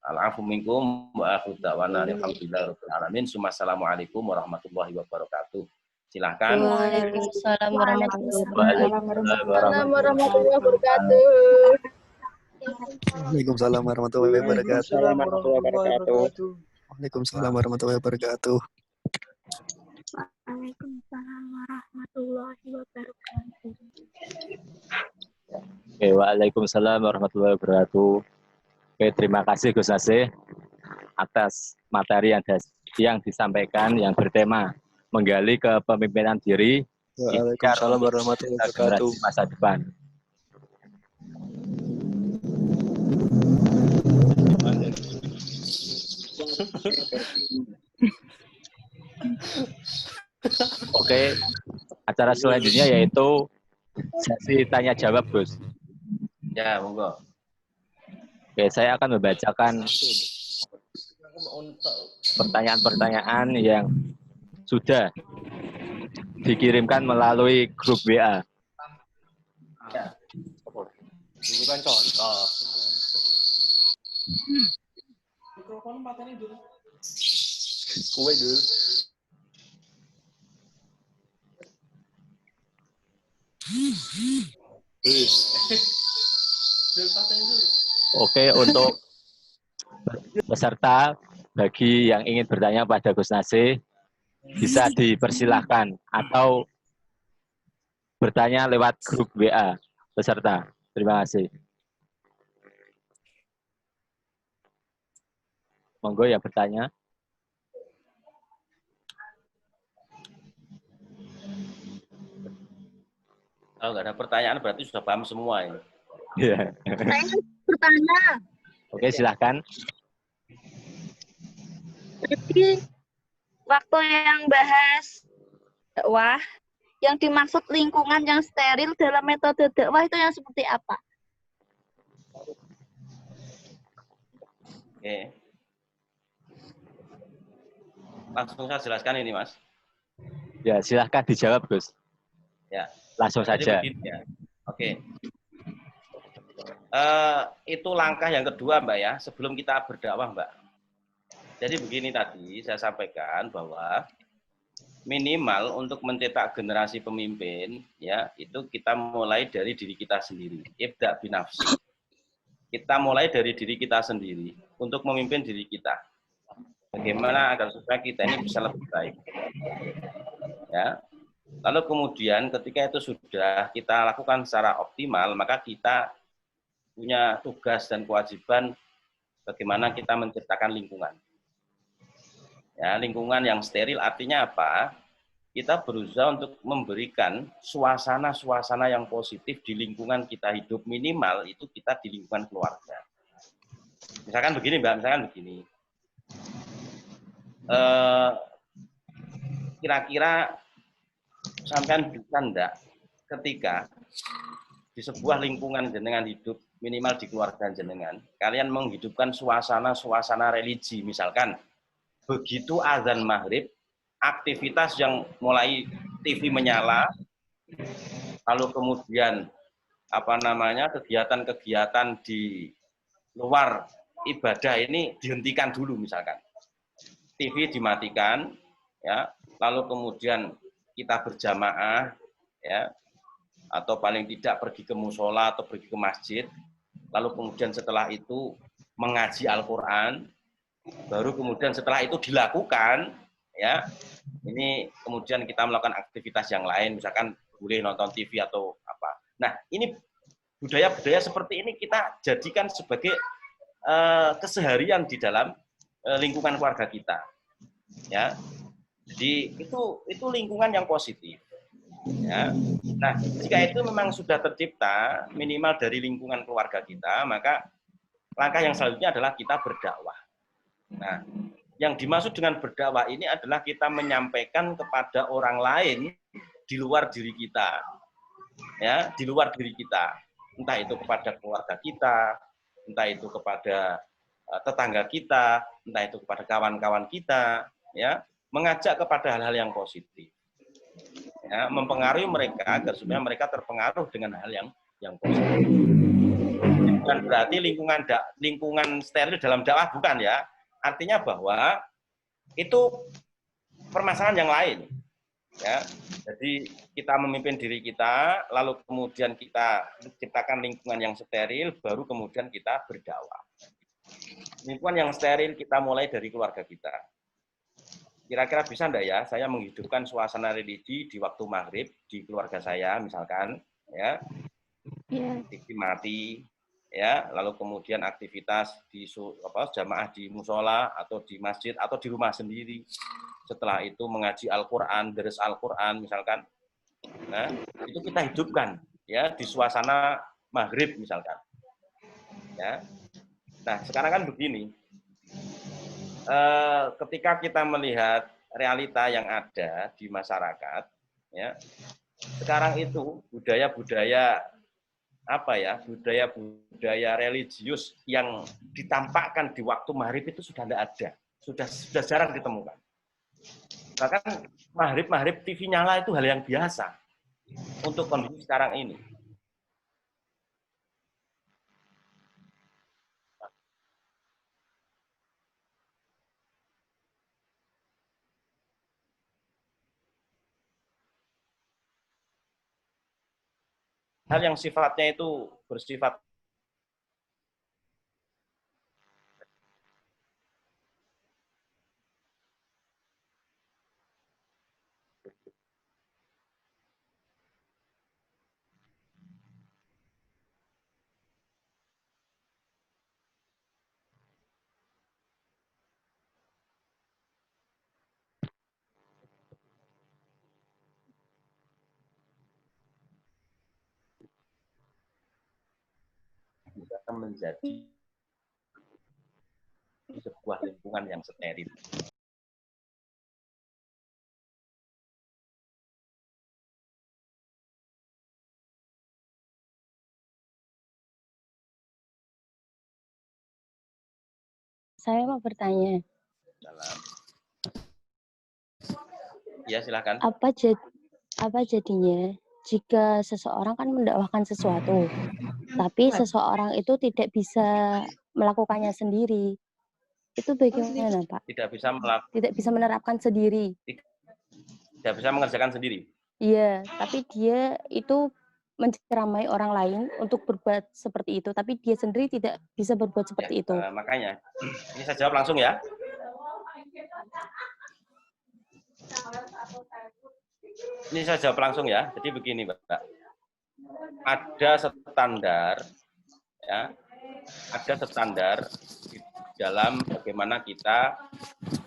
Al-afu minkum wa akhiru da'wana alhamdulillahirabbil alamin. Assalamualaikum warahmatullahi wabarakatuh. Silahkan. Waalaikumsalam warahmatullahi wabarakatuh. Waalaikumsalam warahmatullahi wabarakatuh. Waalaikumsalam warahmatullahi wabarakatuh. Waalaikumsalam warahmatullahi wabarakatuh. Oke, waalaikumsalam warahmatullahi wabarakatuh. Oke, terima kasih Gus Nasih atas materi yang disampaikan yang bertema menggali kepemimpinan diri. Waalaikumsalam warahmatullahi wabarakatuh. Masa depan. Oke, acara selanjutnya yaitu sesi tanya jawab, Gus. Ya, monggo. Oke, saya akan membacakan pertanyaan-pertanyaan yang sudah dikirimkan melalui grup WA. Ya. Itu kan contoh. Mikrofon matanya dulu. Kue dulu. Oke, untuk peserta bagi yang ingin bertanya pada Gus Nasih bisa dipersilahkan atau bertanya lewat grup WA peserta. Terima kasih. Monggo yang bertanya. Kalau nggak ada pertanyaan berarti sudah paham semua ini. Ya. Saya bertanya. Oke, silahkan. Jadi waktu yang bahas dakwah, yang dimaksud lingkungan yang steril dalam metode dakwah itu yang seperti apa? Oke. Langsung saya jelaskan ini, Mas. Ya, silahkan dijawab, Gus. Ya. Langsung Jadi saja. begini, ya. Oke. Itu langkah yang kedua, Mbak ya, sebelum kita berdakwah, Mbak. Jadi begini tadi saya sampaikan bahwa minimal untuk mencetak generasi pemimpin, ya itu kita mulai dari diri kita sendiri. Ibda binafsi. Kita mulai dari diri kita sendiri untuk memimpin diri kita. Bagaimana agar supaya kita ini bisa lebih baik. Ya. Lalu kemudian ketika itu sudah kita lakukan secara optimal, maka kita punya tugas dan kewajiban bagaimana kita menciptakan lingkungan. Ya, lingkungan yang steril artinya apa? Kita berusaha untuk memberikan suasana-suasana yang positif di lingkungan kita hidup, minimal itu kita di lingkungan keluarga. Misalkan begini Mbak, misalkan begini. Kira-kira sampean bisa enggak ketika di sebuah lingkungan jenengan hidup, minimal di keluarga jenengan, kalian menghidupkan suasana-suasana religi, misalkan begitu azan maghrib, aktivitas yang mulai TV menyala, lalu kemudian kegiatan-kegiatan di luar ibadah ini dihentikan dulu, misalkan TV dimatikan, ya, lalu kemudian kita berjamaah, ya, atau paling tidak pergi ke musola atau pergi ke masjid, lalu kemudian setelah itu mengaji Al-Quran, baru kemudian setelah itu dilakukan, ya, ini kemudian kita melakukan aktivitas yang lain, misalkan boleh nonton TV atau apa. Nah, ini budaya-budaya seperti ini kita jadikan sebagai keseharian di dalam lingkungan keluarga kita, ya. Jadi itu lingkungan yang positif, ya. Nah, jika itu memang sudah tercipta minimal dari lingkungan keluarga kita, maka langkah yang selanjutnya adalah kita berdakwah. Nah, yang dimaksud dengan berdakwah ini adalah kita menyampaikan kepada orang lain di luar diri kita, ya, di luar diri kita, entah itu kepada keluarga kita, entah itu kepada tetangga kita, entah itu kepada kawan-kawan kita, ya, mengajak kepada hal-hal yang positif, ya, mempengaruhi mereka agar supaya mereka terpengaruh dengan hal yang positif. Bukan berarti lingkungan steril dalam dakwah, bukan, ya. Artinya bahwa itu permasalahan yang lain, ya. Jadi kita memimpin diri kita, lalu kemudian kita ciptakan lingkungan yang steril, baru kemudian kita berdakwah. Lingkungan yang steril kita mulai dari keluarga kita. Kira-kira bisa enggak ya saya menghidupkan suasana religi di waktu maghrib di keluarga saya, misalkan, ya, TV mati, ya, lalu kemudian aktivitas di jamaah di musola atau di masjid atau di rumah sendiri. Setelah itu mengaji Al-Quran, deres Al-Quran, misalkan. Nah, itu kita hidupkan, ya, di suasana maghrib, misalkan. Ya. Nah, sekarang kan begini. Ketika kita melihat realita yang ada di masyarakat, ya, sekarang itu budaya-budaya budaya religius yang ditampakkan di waktu maghrib itu sudah tidak ada, sudah jarang ditemukan. Bahkan maghrib TV nyala itu hal yang biasa untuk kondisi sekarang ini. Hal yang sifatnya itu bersifat menjadi sebuah lingkungan yang steril. Saya mau bertanya. Ya, silakan. Apa jadinya jika seseorang kan mendakwahkan sesuatu, tapi seseorang itu tidak bisa melakukannya sendiri? Itu bagaimana, Pak? Tidak bisa menerapkan sendiri. Tidak bisa mengerjakan sendiri. Iya, tapi dia itu menceramai orang lain untuk berbuat seperti itu, tapi dia sendiri tidak bisa berbuat seperti itu. Makanya, ini saya jawab langsung ya. Ini saya jawab langsung ya. Jadi begini, Mbak. Ada standar, ya, ada standar di dalam bagaimana kita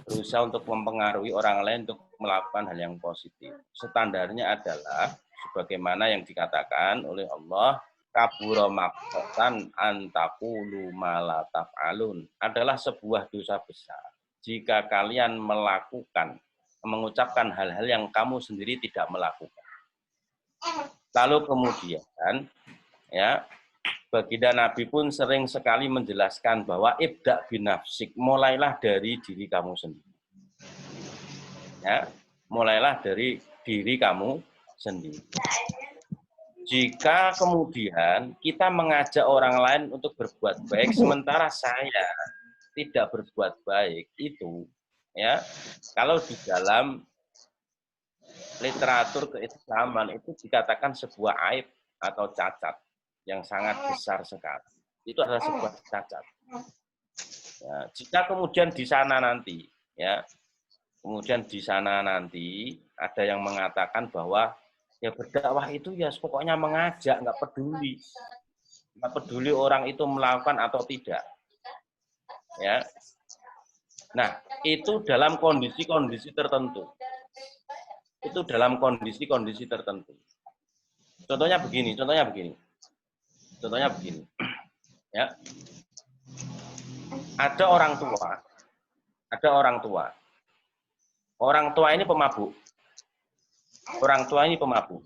berusaha untuk mempengaruhi orang lain untuk melakukan hal yang positif. Standarnya adalah sebagaimana yang dikatakan oleh Allah, kabura maqtan antaqulu ma la taf'alun, adalah sebuah dosa besar jika kalian mengucapkan hal-hal yang kamu sendiri tidak melakukan. Lalu kemudian, ya, baginda Nabi pun sering sekali menjelaskan bahwa ibda binafsik, mulailah dari diri kamu sendiri. Ya, mulailah dari diri kamu sendiri. Jika kemudian kita mengajak orang lain untuk berbuat baik, sementara saya tidak berbuat baik, itu, ya, kalau di dalam literatur keislaman itu dikatakan sebuah aib atau cacat yang sangat besar sekali. Itu adalah sebuah cacat. Ya, jika kemudian di sana nanti, ya, kemudian di sana nanti ada yang mengatakan bahwa ya berdakwah itu ya pokoknya mengajak, nggak peduli orang itu melakukan atau tidak. Ya, nah itu dalam kondisi-kondisi tertentu. Itu dalam kondisi-kondisi tertentu. Contohnya begini. Ya. Ada orang tua. Orang tua ini pemabuk.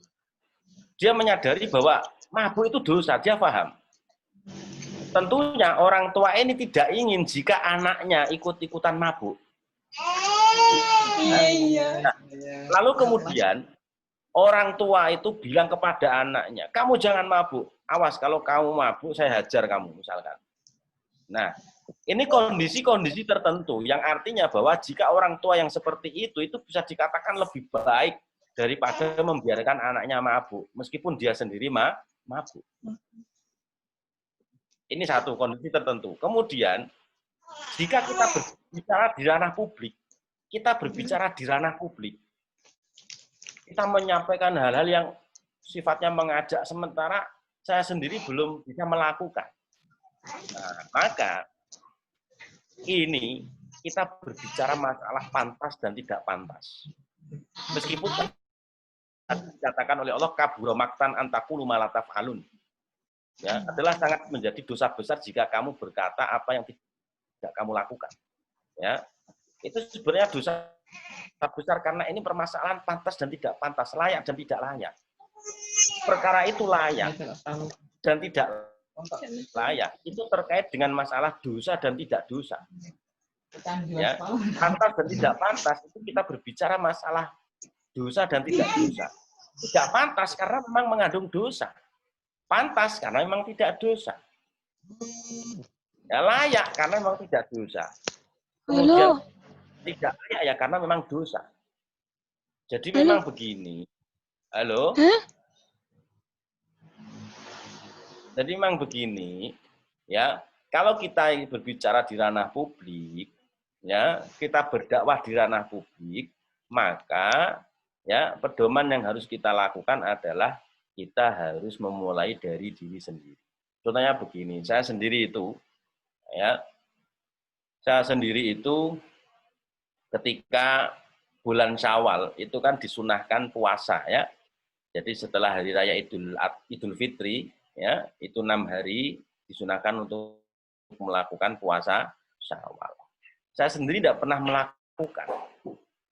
Dia menyadari bahwa mabuk itu dosa, dia paham. Tentunya orang tua ini tidak ingin jika anaknya ikut-ikutan mabuk. Nah, lalu kemudian orang tua itu bilang kepada anaknya, kamu jangan mabuk. Awas kalau kamu mabuk saya hajar kamu misalkan. Nah, ini kondisi-kondisi tertentu yang artinya bahwa jika orang tua yang seperti itu bisa dikatakan lebih baik daripada membiarkan anaknya mabuk meskipun dia sendiri mabuk. Ini satu kondisi tertentu. Kemudian jika kita berbicara di ranah publik, kita menyampaikan hal-hal yang sifatnya mengajak sementara saya sendiri belum bisa melakukan. Nah, maka ini kita berbicara masalah pantas dan tidak pantas. Meskipun dikatakan oleh Allah kabura maqtan antaqulu ma la taf'alun. Ya, adalah sangat menjadi dosa besar jika kamu berkata apa yang tidak kamu lakukan. Ya, itu sebenarnya dosa besar karena ini permasalahan pantas dan tidak pantas, layak dan tidak layak. Perkara itu layak dan tidak layak itu terkait dengan masalah dosa dan tidak dosa. Ya, pantas dan tidak pantas itu kita berbicara masalah dosa dan tidak dosa. Tidak pantas karena memang mengandung dosa. Pantas karena memang tidak dosa. Ya, layak karena memang tidak dosa. Kemudian tidak layak ya karena memang dosa. Jadi memang begini. Halo? Jadi memang begini, ya. Kalau kita berbicara di ranah publik, ya, kita berdakwah di ranah publik, maka ya pedoman yang harus kita lakukan adalah kita harus memulai dari diri sendiri. Contohnya begini, saya sendiri itu ketika bulan Syawal itu kan disunahkan puasa, ya. Jadi setelah hari raya Idul Fitri, ya, itu 6 hari disunahkan untuk melakukan puasa Syawal. Saya sendiri tidak pernah melakukan.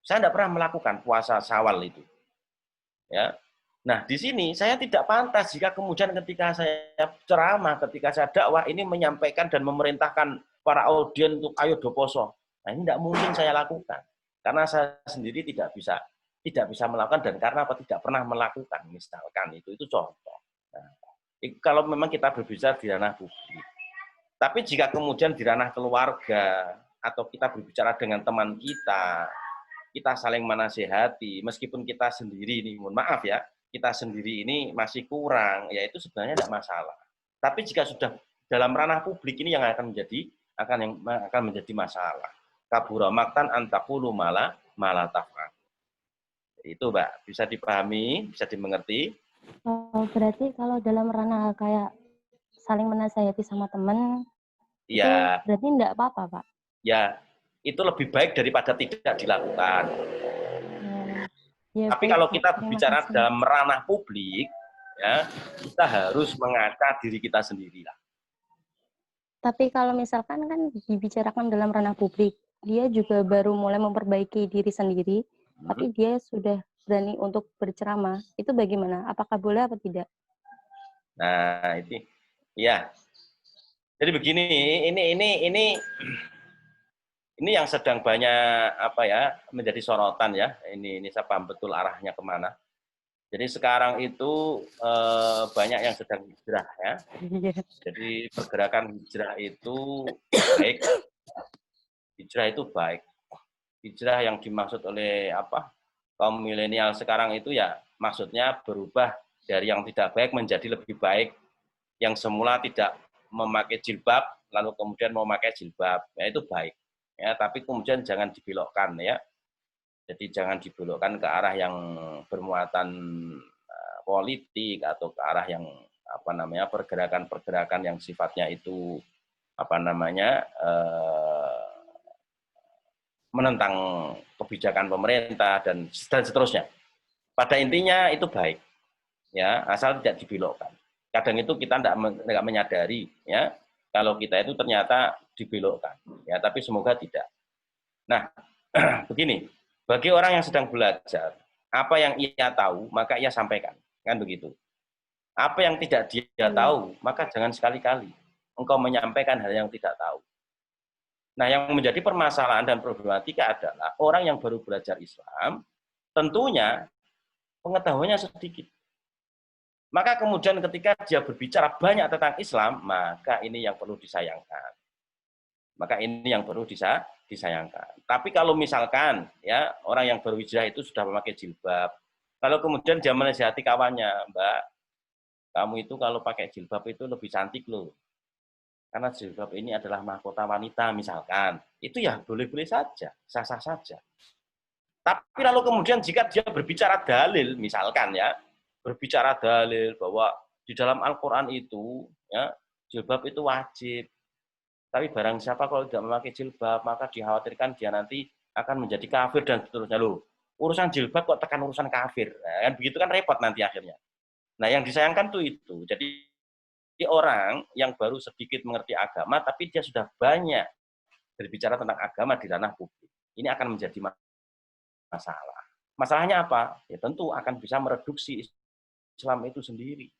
Saya tidak pernah melakukan puasa Syawal itu. Ya. Nah, di sini saya tidak pantas jika kemudian ketika saya ceramah, ketika saya dakwah ini menyampaikan dan memerintahkan para audien untuk ayo do poso. Nah, ini tidak mungkin saya lakukan. Karena saya sendiri tidak bisa melakukan dan karena tidak pernah melakukan, misalkan itu contoh. Nah, kalau memang kita berbicara di ranah publik. Tapi jika kemudian di ranah keluarga atau kita berbicara dengan teman kita, kita saling menasehati, meskipun kita sendiri ini, mohon maaf ya, kita sendiri ini masih kurang, ya itu sebenarnya tidak masalah. Tapi jika sudah dalam ranah publik ini yang akan menjadi masalah. Kabura maktan antaqulu mala taf'al. Itu, Mbak, bisa dipahami, bisa dimengerti. Oh, berarti kalau dalam ranah kayak saling menasihati sama teman, itu Ya, berarti enggak apa-apa, Pak? ya, itu lebih baik daripada tidak dilakukan. Ya, Tapi baik, kalau Pak. kita Terima berbicara kasih. dalam ranah publik, ya, kita harus mengaca diri kita sendiri lah. Tapi kalau misalkan kan dibicarakan dalam ranah publik, dia juga baru mulai memperbaiki diri sendiri, tapi dia sudah berani untuk berceramah. Itu bagaimana? Apakah boleh atau tidak? Nah, itu ya. Jadi begini, ini yang sedang banyak menjadi sorotan ya. Ini saya paham betul arahnya kemana. Jadi sekarang itu banyak yang sedang hijrah ya. Jadi pergerakan hijrah itu baik. Hijrah itu baik. Hijrah yang dimaksud oleh kaum milenial sekarang itu ya maksudnya berubah dari yang tidak baik menjadi lebih baik. Yang semula tidak memakai jilbab, lalu kemudian memakai jilbab, ya itu baik. Ya, tapi kemudian jangan dibelokkan ya. Jadi jangan dibelokkan ke arah yang bermuatan politik atau ke arah yang pergerakan-pergerakan yang sifatnya itu menentang kebijakan pemerintah dan seterusnya. Pada intinya itu baik, ya asal tidak dibelokkan. Kadang itu kita tidak menyadari, ya kalau kita itu ternyata dibelokkan, ya tapi semoga tidak. Nah, begini, bagi orang yang sedang belajar, apa yang ia tahu maka ia sampaikan, kan begitu. Apa yang tidak dia tahu maka jangan sekali-kali engkau menyampaikan hal yang tidak tahu. Nah, yang menjadi permasalahan dan problematika adalah orang yang baru belajar Islam, tentunya pengetahuannya sedikit. Maka kemudian ketika dia berbicara banyak tentang Islam, maka ini yang perlu disayangkan. Maka ini yang perlu disayangkan. Tapi kalau misalkan ya orang yang baru hijrah itu sudah memakai jilbab, lalu kemudian dia menasihati kawannya, Mbak, kamu itu kalau pakai jilbab itu lebih cantik loh. Karena jilbab ini adalah mahkota wanita misalkan. Itu ya boleh-boleh saja, sah-sah saja. Tapi lalu kemudian jika dia berbicara dalil misalkan ya, berbicara dalil bahwa di dalam Al-Quran itu ya jilbab itu wajib. Tapi barang siapa kalau tidak memakai jilbab maka dikhawatirkan dia nanti akan menjadi kafir dan seterusnya loh. Urusan jilbab kok tekan urusan kafir. Nah, kan begitu kan repot nanti akhirnya. Nah, yang disayangkan tuh itu. Jadi orang yang baru sedikit mengerti agama tapi dia sudah banyak berbicara tentang agama di ranah publik. Ini akan menjadi masalah. Masalahnya apa? Ya tentu akan bisa mereduksi Islam itu sendiri.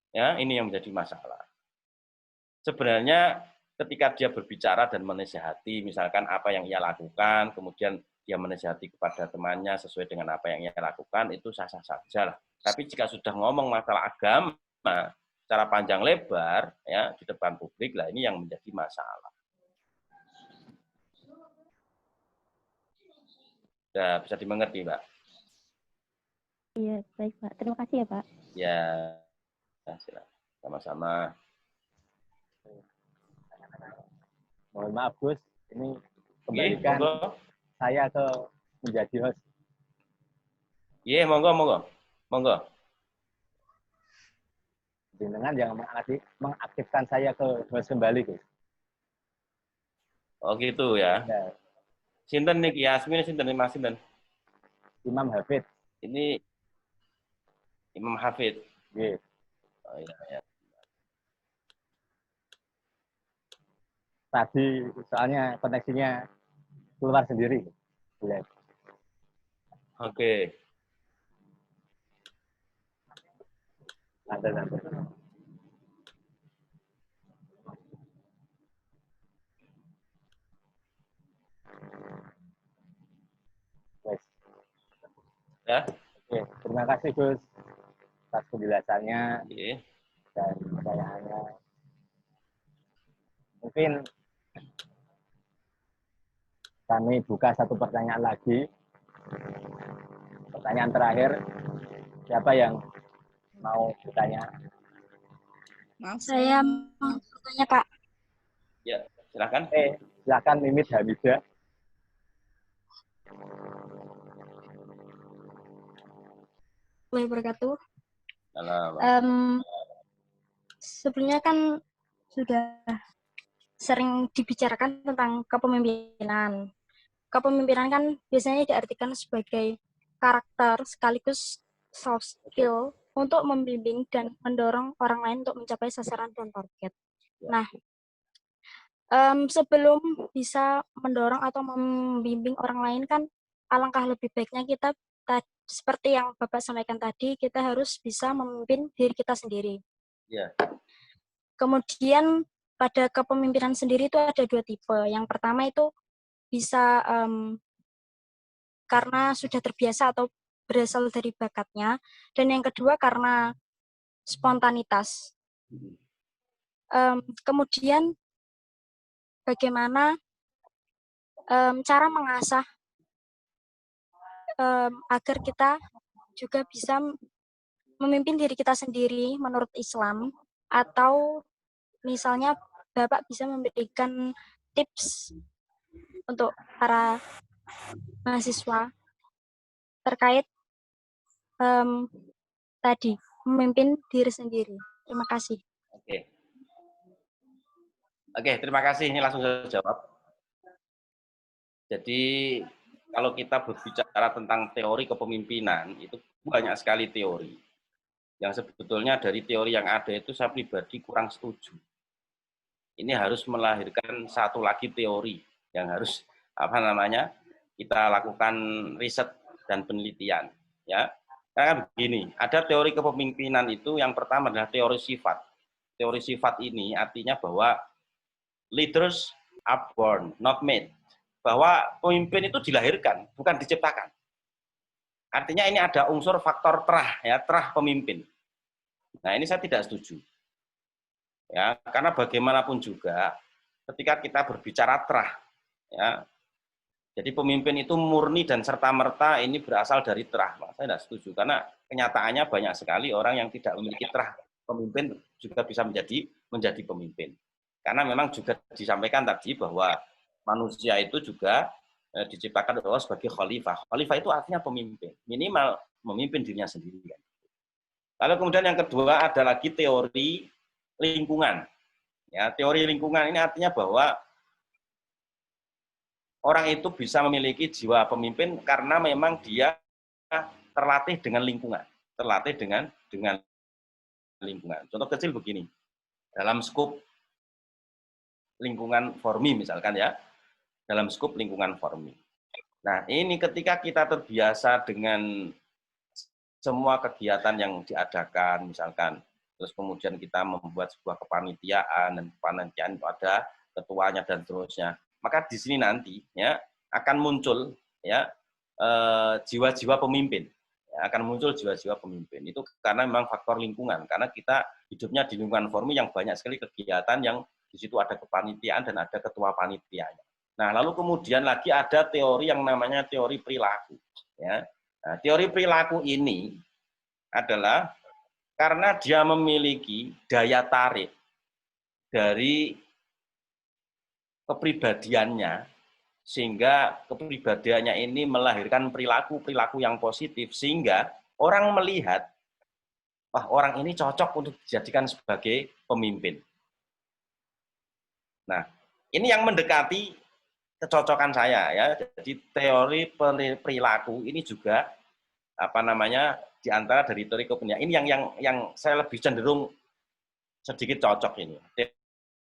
Ya, ini yang menjadi masalah. Sebenarnya ketika dia berbicara dan menasihati, misalkan apa yang ia lakukan, kemudian dia menasihati kepada temannya sesuai dengan apa yang ia lakukan, itu sah-sah saja lah. Tapi jika sudah ngomong masalah agama secara panjang lebar, ya di depan publik, lah ini yang menjadi masalah. Sudah bisa dimengerti, Mbak? Iya, baik, Pak. Terima kasih ya, Pak. Ya, silakan. Sama-sama. Mohon maaf, Gus. Ini kembalikan saya ke menjadi host. Iya, monggo. Dengan yang mengaktifkan saya ke host kembali, Gus. Oh gitu ya. Sinten nih Yasmin, sinten Mas sinten? Imam Hafid. Ini Imam Hafid. Iya. Oh iya. Tadi soalnya koneksinya keluar sendiri. Lihat. Oke. Ada. Yes. Ya. Oke, terima kasih Gus atas penjelasannya. Oke. Dan saya hanya mungkin kami buka satu pertanyaan lagi pertanyaan terakhir, siapa yang mau bertanya? Saya mau bertanya, Pak. Ya, silakan. Silakan Mimit Hamidah. Wabarakatuh. Halo. Sebelumnya kan sudah sering dibicarakan tentang kepemimpinan. Kepemimpinan kan biasanya diartikan sebagai karakter sekaligus soft skill untuk membimbing dan mendorong orang lain untuk mencapai sasaran dan target. Nah, sebelum bisa mendorong atau membimbing orang lain kan alangkah lebih baiknya kita seperti yang Bapak sampaikan tadi, kita harus bisa memimpin diri kita sendiri. Ya. Kemudian pada kepemimpinan sendiri itu ada 2 tipe. Yang pertama itu bisa karena sudah terbiasa atau berasal dari bakatnya, dan yang kedua karena spontanitas. Kemudian bagaimana cara mengasah agar kita juga bisa memimpin diri kita sendiri menurut Islam, atau misalnya Bapak bisa memberikan tips untuk para mahasiswa terkait tadi memimpin diri sendiri. Terima kasih. Oke, terima kasih. Ini langsung saya jawab. Jadi kalau kita berbicara tentang teori kepemimpinan, itu banyak sekali teori. Yang sebetulnya dari teori yang ada itu saya pribadi kurang setuju. Ini harus melahirkan satu lagi teori yang harus kita lakukan riset dan penelitian. Ya, karena begini, ada teori kepemimpinan itu yang pertama adalah teori sifat. Teori sifat ini artinya bahwa leaders are born, not made. Bahwa pemimpin itu dilahirkan, bukan diciptakan. Artinya ini ada unsur faktor terah, ya, terah pemimpin. Nah, ini saya tidak setuju. Ya, karena bagaimanapun juga ketika kita berbicara terah, ya, jadi pemimpin itu murni dan serta-merta ini berasal dari terah. Saya tidak setuju, karena kenyataannya banyak sekali orang yang tidak memiliki terah pemimpin juga bisa menjadi pemimpin. Karena memang juga disampaikan tadi bahwa manusia itu juga diciptakan oleh Allah sebagai khalifah. Khalifah itu artinya pemimpin, minimal memimpin dirinya sendiri. Lalu kemudian yang kedua ada lagi teori lingkungan. Ya, teori lingkungan ini artinya bahwa orang itu bisa memiliki jiwa pemimpin karena memang dia terlatih dengan lingkungan, terlatih dengan lingkungan. Contoh kecil begini, dalam skup lingkungan Formi misalkan ya, dalam skup lingkungan Formi. Nah, ini ketika kita terbiasa dengan semua kegiatan yang diadakan, misalkan, terus kemudian kita membuat sebuah kepanitiaan, dan kepanitiaan itu ada ketuanya dan seterusnya, maka di sini nanti ya akan muncul ya jiwa-jiwa pemimpin, ya, akan muncul jiwa-jiwa pemimpin. Itu karena memang faktor lingkungan, karena kita hidupnya di lingkungan Formi yang banyak sekali kegiatan yang di situ ada kepanitiaan dan ada ketua panitianya. Nah, lalu kemudian lagi ada teori yang namanya teori perilaku. Ya. Nah, teori perilaku ini adalah karena dia memiliki daya tarik dari kepribadiannya, sehingga kepribadiannya ini melahirkan perilaku-perilaku yang positif, sehingga orang melihat, wah, orang ini cocok untuk dijadikan sebagai pemimpin. Nah, ini yang mendekati kecocokan saya ya. Jadi teori perilaku ini juga di antara dari teori kepemimpinan ini yang saya lebih cenderung sedikit cocok ini,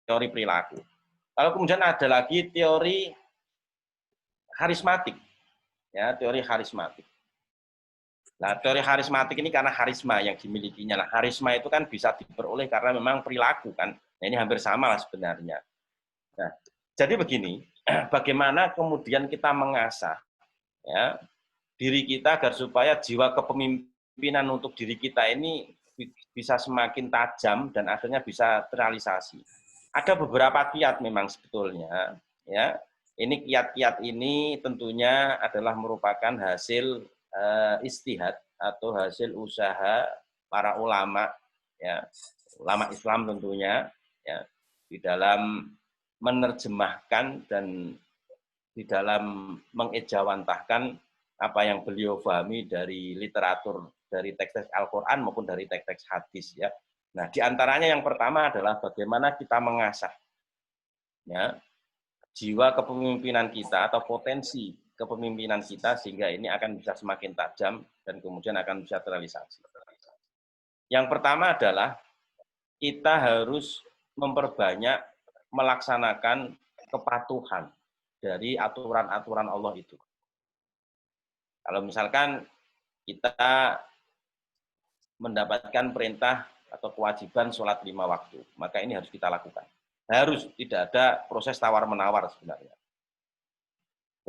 teori perilaku. Lalu kemudian ada lagi teori karismatik. Ya, teori karismatik. Nah, teori karismatik ini karena karisma yang dimilikinya. Nah, karisma itu kan bisa diperoleh karena memang perilaku kan. Nah, ini hampir sama lah sebenarnya. Nah, jadi begini, bagaimana kemudian kita mengasah ya diri kita agar supaya jiwa kepemimpinan untuk diri kita ini bisa semakin tajam dan akhirnya bisa terrealisasi. Ada beberapa kiat memang sebetulnya ya. Ini kiat-kiat ini tentunya adalah merupakan hasil istihad atau hasil usaha para ulama, ya, ulama Islam tentunya, ya, di dalam menerjemahkan dan di dalam mengejawantahkan apa yang beliau pahami dari literatur, dari teks-teks Al-Quran maupun dari teks-teks hadis, ya. Nah, di antaranya yang pertama adalah bagaimana kita mengasah, ya, jiwa kepemimpinan kita atau potensi kepemimpinan kita sehingga ini akan bisa semakin tajam dan kemudian akan bisa terrealisasi. Yang pertama adalah kita harus memperbanyak melaksanakan kepatuhan dari aturan-aturan Allah itu. Kalau misalkan kita mendapatkan perintah atau kewajiban sholat 5 waktu, maka ini harus kita lakukan. Harus, tidak ada proses tawar-menawar sebenarnya.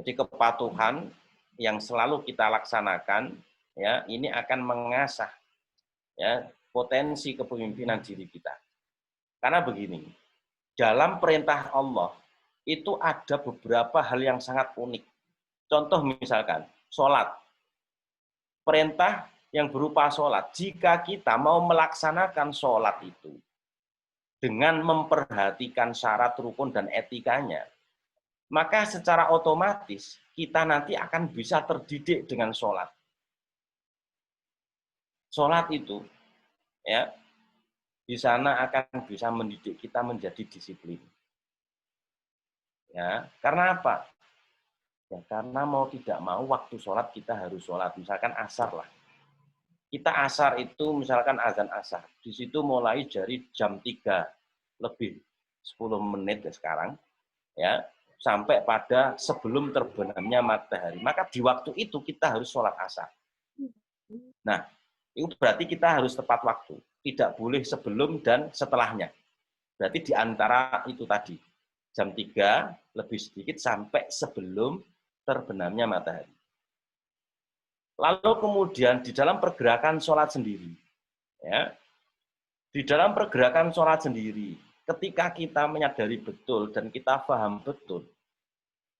Jadi kepatuhan yang selalu kita laksanakan, ya, ini akan mengasah, ya, potensi kepemimpinan diri kita. Karena begini, dalam perintah Allah itu ada beberapa hal yang sangat unik. Contoh misalkan, sholat. Perintah yang berupa sholat, jika kita mau melaksanakan sholat itu dengan memperhatikan syarat, rukun, dan etikanya, maka secara otomatis kita nanti akan bisa terdidik dengan sholat. Sholat itu, ya, di sana akan bisa mendidik kita menjadi disiplin. Ya, karena apa? Ya, karena mau tidak mau waktu sholat kita harus sholat. Misalkan asar lah. Kita asar itu misalkan azan asar. Di situ mulai dari jam 3 lebih 10 menit ya sekarang, ya, sampai pada sebelum terbenamnya matahari. Maka di waktu itu kita harus sholat asar. Nah, itu berarti kita harus tepat waktu. Tidak boleh sebelum dan setelahnya. Berarti di antara itu tadi, jam 3 lebih sedikit sampai sebelum terbenamnya matahari. Lalu kemudian di dalam pergerakan sholat sendiri, ya, di dalam pergerakan sholat sendiri, ketika kita menyadari betul dan kita paham betul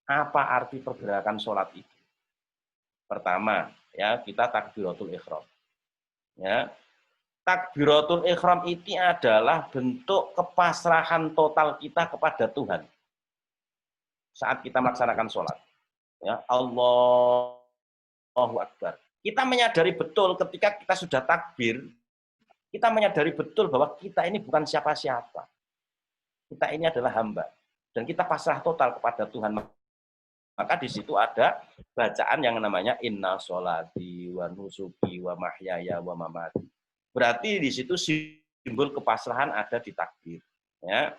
apa arti pergerakan sholat itu. Pertama, ya, kita takbiratul ihram. Ya, takbiratul ihram ini adalah bentuk kepasrahan total kita kepada Tuhan saat kita melaksanakan sholat. Ya, Allahu Akbar. Kita menyadari betul ketika kita sudah takbir, kita menyadari betul bahwa kita ini bukan siapa-siapa. Kita ini adalah hamba. Dan kita pasrah total kepada Tuhan. Maka di situ ada bacaan yang namanya inna sholati wa nusuki wa mahyaya wa mamati. Berarti di situ simbol kepasrahan ada di takbir. Ya.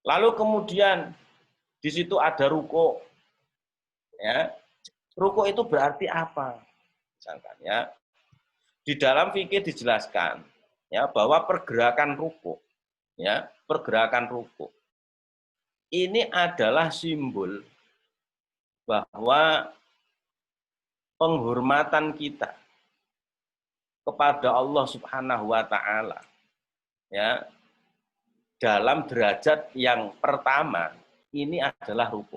Lalu kemudian di situ ada ruku. Ya. Ruku itu berarti apa? Misalkan, ya, di dalam fikih dijelaskan, ya, bahwa pergerakan ruku, ya, pergerakan ruku ini adalah simbol bahwa penghormatan kita kepada Allah Subhanahu wa taala, ya, dalam derajat yang pertama ini adalah ruku.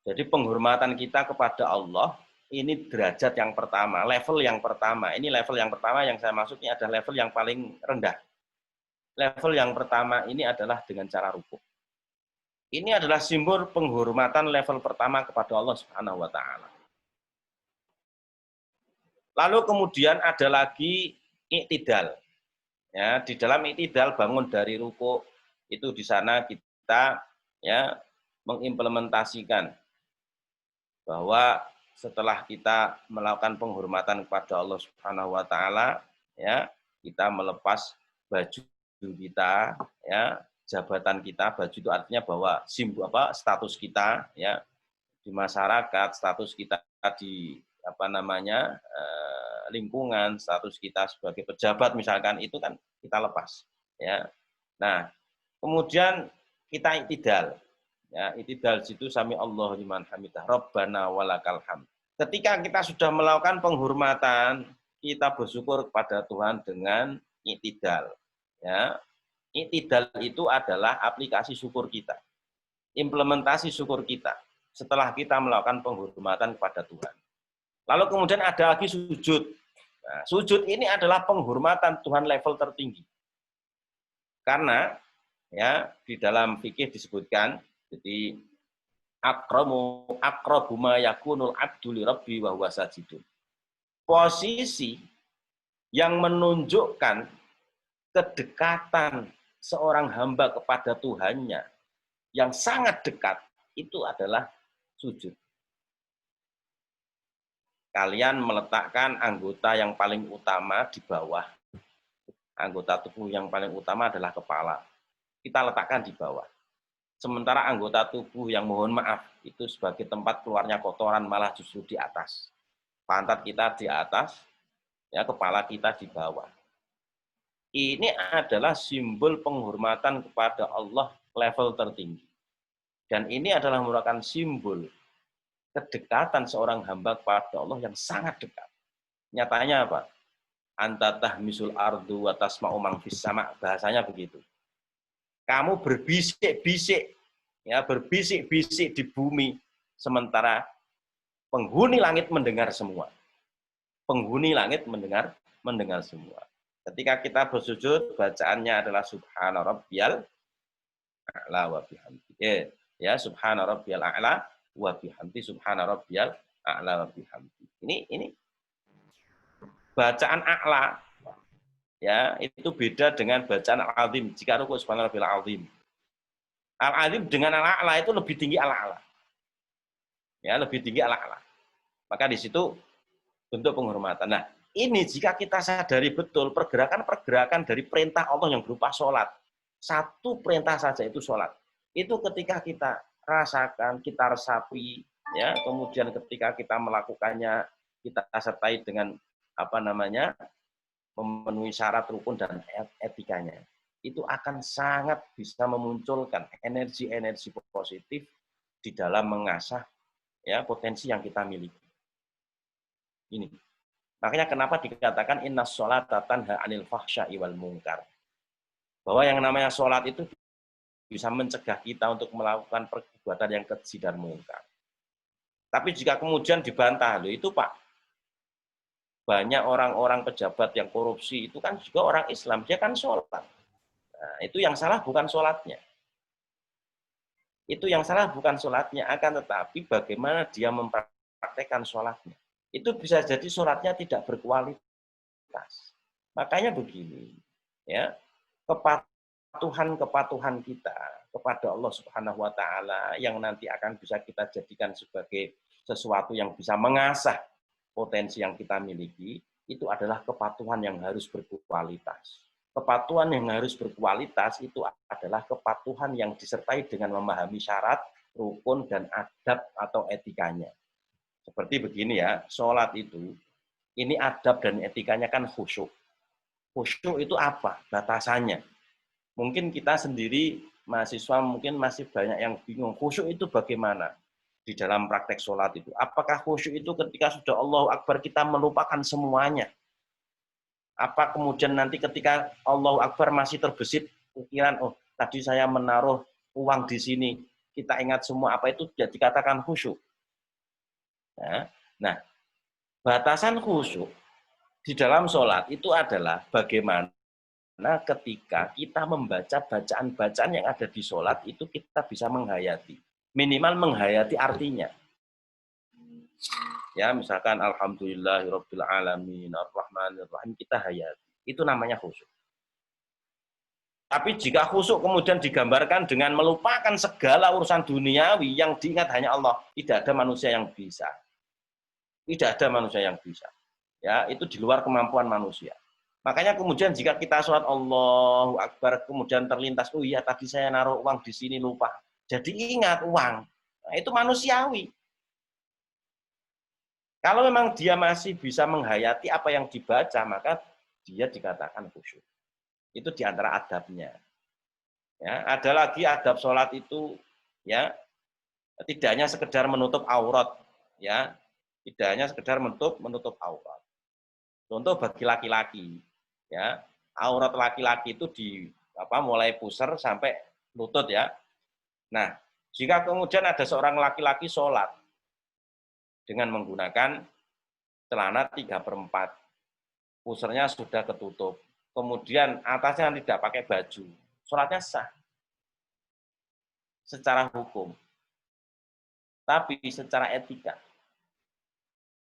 Jadi penghormatan kita kepada Allah ini derajat yang pertama, level yang pertama. Ini level yang pertama yang saya maksudnya adalah level yang paling rendah. Level yang pertama ini adalah dengan cara ruku. Ini adalah simbol penghormatan level pertama kepada Allah Subhanahu wa taala. Lalu kemudian ada lagi i'tidal. Ya, di dalam i'tidal bangun dari ruku itu di sana kita, ya, mengimplementasikan bahwa setelah kita melakukan penghormatan kepada Allah Subhanahu wa taala, ya, kita melepas baju kita, ya, jabatan kita. Baju itu artinya bahwa simbol apa, status kita, ya, di masyarakat, status kita di apa namanya, lingkungan, status kita sebagai pejabat misalkan, itu kan kita lepas, ya. Nah, kemudian kita i'tidal. Ya, i'tidal situ sami Allahu liman hamidah, Rabbana walakal hamd. Ketika kita sudah melakukan penghormatan, kita bersyukur kepada Tuhan dengan i'tidal. Ya, i'tidal itu adalah aplikasi syukur kita, implementasi syukur kita. setelah kita melakukan penghormatan kepada Tuhan. Lalu kemudian ada lagi sujud. Nah, sujud ini adalah penghormatan Tuhan level tertinggi. Karena ya di dalam fikih disebutkan, jadi aqrabu ma yakunul abdu li rabbi wa huwa sajidun. Posisi yang menunjukkan kedekatan seorang hamba kepada Tuhannya yang sangat dekat itu adalah sujud. Kalian meletakkan anggota yang paling utama di bawah. Anggota tubuh yang paling utama adalah kepala. Kita letakkan di bawah. Sementara anggota tubuh yang mohon maaf itu sebagai tempat keluarnya kotoran malah justru di atas. Pantat kita di atas, ya kepala kita di bawah. Ini adalah simbol penghormatan kepada Allah level tertinggi. Dan ini adalah merupakan simbol kedekatan seorang hamba kepada Allah yang sangat dekat. Nyatanya apa? Anta tahmisul ardu wa tasma'u man fis sama', bahasanya begitu. Kamu berbisik-bisik, ya berbisik-bisik di bumi, sementara penghuni langit mendengar semua. Penghuni langit mendengar semua. Ketika kita bersujud, bacaannya adalah Subhana Rabbiyal A'la wa bihamdi. Ya, Subhana Rabbiyal A'la wa bihamdi, Subhana Rabbiyal A'la wa bihamdi. Ini bacaan A'la, ya itu beda dengan bacaan Al-Azim. Jika ruku Subhana Rabbiyal Azim. Al-Azim dengan Al-A'la itu lebih tinggi Al-A'la. Ya, lebih tinggi Al-A'la. Maka di situ bentuk penghormatan. Nah, ini jika kita sadari betul pergerakan-pergerakan dari perintah Allah yang berupa sholat. Satu perintah saja itu sholat. Itu ketika kita rasakan, kita resapi, ya, kemudian ketika kita melakukannya, kita sertai dengan memenuhi syarat rukun dan etikanya. Itu akan sangat bisa memunculkan energi-energi positif di dalam mengasah ya potensi yang kita miliki. Ini. Makanya kenapa dikatakan innas sholata tanha 'anil fahsya'i wal munkar. Bahwa yang namanya sholat itu bisa mencegah kita untuk melakukan perbuatan yang keji dan mungkar. Tapi jika kemudian dibantah, loh itu Pak, banyak orang-orang pejabat yang korupsi itu kan juga orang Islam, dia kan sholat. Nah, itu yang salah bukan sholatnya. Itu yang salah bukan sholatnya, akan tetapi bagaimana dia mempraktekkan sholatnya. Itu bisa jadi sholatnya tidak berkualitas. Makanya begini, ya kepatuhan kita kepada Allah Subhanahu wa taala yang nanti akan bisa kita jadikan sebagai sesuatu yang bisa mengasah potensi yang kita miliki, itu adalah kepatuhan yang harus berkualitas. Kepatuhan yang harus berkualitas itu adalah kepatuhan yang disertai dengan memahami syarat, rukun, dan adab atau etikanya. Seperti begini ya, sholat itu, ini adab dan etikanya kan khusyuk. Khusyuk itu apa? Batasannya. Mungkin kita sendiri, mahasiswa mungkin masih banyak yang bingung, khusyuk itu bagaimana di dalam praktek sholat itu? Apakah khusyuk itu ketika sudah Allahu Akbar kita melupakan semuanya? Apa kemudian nanti ketika Allahu Akbar masih terbesit pikiran, oh tadi saya menaruh uang di sini, kita ingat semua, apa itu tidak dikatakan khusyuk? Nah, batasan khusyuk di dalam sholat itu adalah bagaimana ketika kita membaca bacaan-bacaan yang ada di sholat itu kita bisa menghayati. Minimal menghayati artinya. Ya, misalkan alhamdulillahirabbil alamin arrahmanirrahim kita hayati. Itu namanya khusyuk. Tapi jika khusyuk kemudian digambarkan dengan melupakan segala urusan duniawi yang diingat hanya Allah, tidak ada manusia yang bisa. Tidak ada manusia yang bisa. Ya, itu di luar kemampuan manusia. Makanya kemudian jika kita sholat Allahu Akbar kemudian terlintas, oh iya tadi saya naruh uang di sini lupa. Jadi ingat uang. Nah, itu manusiawi. Kalau memang dia masih bisa menghayati apa yang dibaca, maka dia dikatakan khusyuk. Itu di antara adabnya. Ya, ada lagi adab sholat itu, ya, tidak hanya sekedar menutup aurat, ya, tidak hanya sekedar menutup aurat. Contoh bagi laki-laki, ya, aurat laki-laki itu mulai pusar sampai lutut, ya. Nah, Jika kemudian ada seorang laki-laki sholat dengan menggunakan celana 3/4, pusernya sudah ketutup, kemudian atasnya tidak pakai baju, sholatnya sah secara hukum. Tapi secara etika,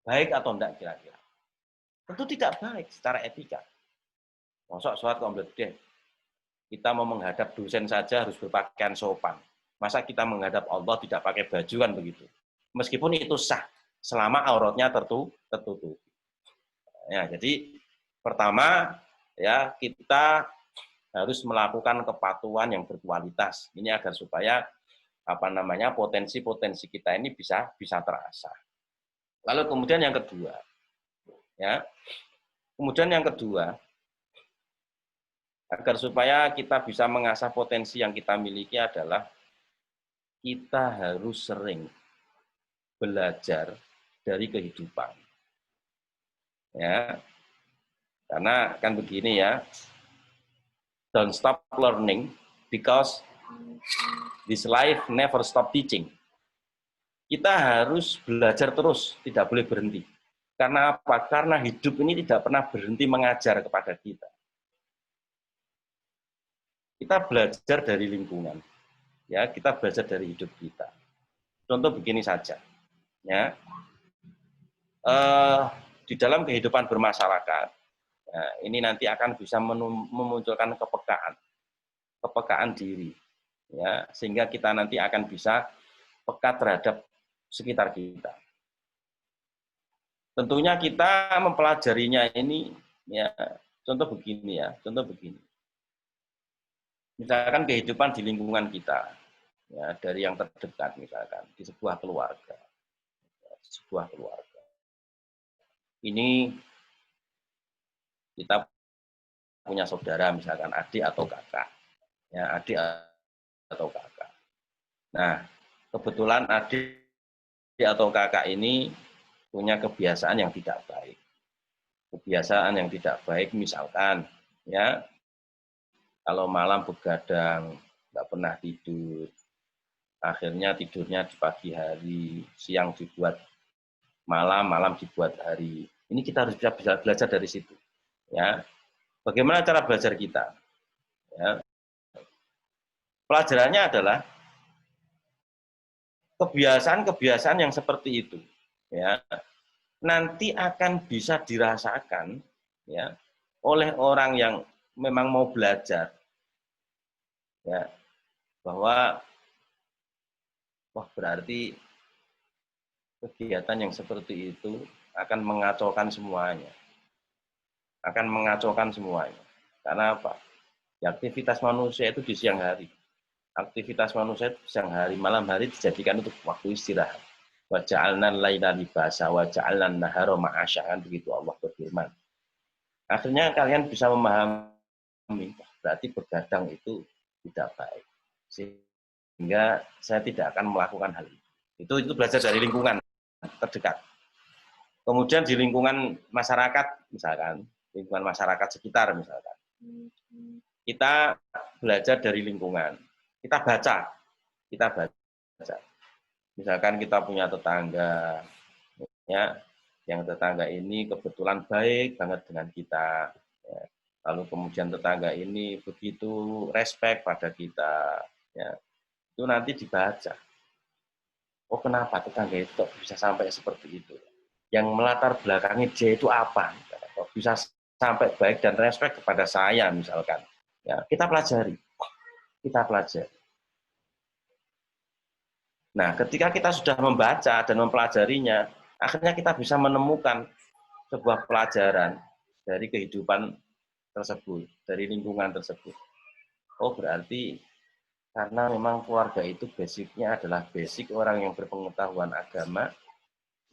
baik atau enggak kira-kira? Tentu tidak baik secara etika. Masuk sholat komplit, kita mau menghadap dosen saja harus berpakaian sopan. Masa kita menghadap Allah tidak pakai baju kan begitu? Meskipun itu sah, selama auratnya tertutup. Ya, jadi pertama ya kita harus melakukan kepatuhan yang berkualitas. Ini agar supaya potensi-potensi kita ini bisa terasa. Lalu kemudian yang kedua, ya, agar supaya kita bisa mengasah potensi yang kita miliki adalah kita harus sering belajar dari kehidupan. Ya. Karena kan begini ya, don't stop learning because this life never stop teaching. Kita harus belajar terus, tidak boleh berhenti. Karena apa? Karena hidup ini tidak pernah berhenti mengajar kepada kita. Kita belajar dari lingkungan. Ya, kita belajar dari hidup kita. Contoh begini saja. Ya. Di dalam kehidupan bermasyarakat, ya, ini nanti akan bisa memunculkan kepekaan diri. Ya, sehingga kita nanti akan bisa peka terhadap sekitar kita. Tentunya kita mempelajarinya ini, ya, contoh begini. Misalkan kehidupan di lingkungan kita, ya, dari yang terdekat misalkan di sebuah keluarga. Ini kita punya saudara misalkan adik atau kakak. Ya, adik atau kakak. Nah, kebetulan adik atau kakak ini punya kebiasaan yang tidak baik. Kebiasaan yang tidak baik misalkan, ya, kalau malam begadang, nggak pernah tidur, akhirnya tidurnya di pagi hari, siang dibuat malam, malam dibuat hari. Ini kita harus bisa belajar dari situ. Ya, bagaimana cara belajar kita? Ya. Pelajarannya adalah kebiasaan-kebiasaan yang seperti itu. Ya, nanti akan bisa dirasakan, ya, oleh orang yang memang mau belajar, ya, bahwa berarti kegiatan yang seperti itu akan mengacaukan semuanya. Karena apa? Ya, aktivitas manusia itu di siang hari. Malam hari dijadikan untuk waktu istirahat. Wa ja'alna al-laila libasa wa ja'alna an-nahara ma'asya, kan begitu Allah berfirman. Akhirnya kalian bisa memahami berarti begadang itu tidak baik. Sehingga saya tidak akan melakukan hal itu. Itu belajar dari lingkungan terdekat. Kemudian di lingkungan masyarakat misalkan, lingkungan masyarakat sekitar misalkan. Kita belajar dari lingkungan. Kita baca. Misalkan kita punya tetangga, ya, yang tetangga ini kebetulan baik banget dengan kita. Ya. Lalu kemudian tetangga ini begitu respect pada kita. Ya. Itu nanti dibaca. Oh, kenapa tetangga itu bisa sampai seperti itu? Yang melatar belakangnya dia itu apa? Kok bisa sampai baik dan respect kepada saya misalkan. Ya, kita pelajari. Nah, ketika kita sudah membaca dan mempelajarinya, akhirnya kita bisa menemukan sebuah pelajaran dari kehidupan tersebut, dari lingkungan tersebut. Oh, berarti karena memang keluarga itu basicnya adalah basic orang yang berpengetahuan agama,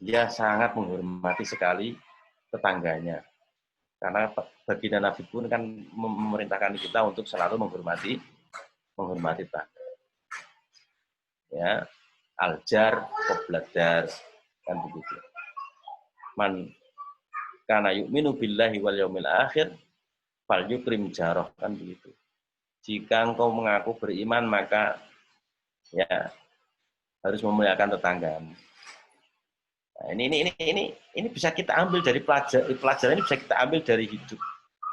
dia sangat menghormati sekali tetangganya. Karena baginda Nabi pun kan memerintahkan kita untuk selalu menghormati tetangga. Ya, aljar, qobladar, kan begitu. Man kana yu'minu billahi wal yaumil akhir fal yukrim jarah, kan begitu. Jika engkau mengaku beriman, maka ya harus memuliakan tetanggamu. Nah, ini bisa kita ambil dari pelajaran ini bisa kita ambil dari hidup,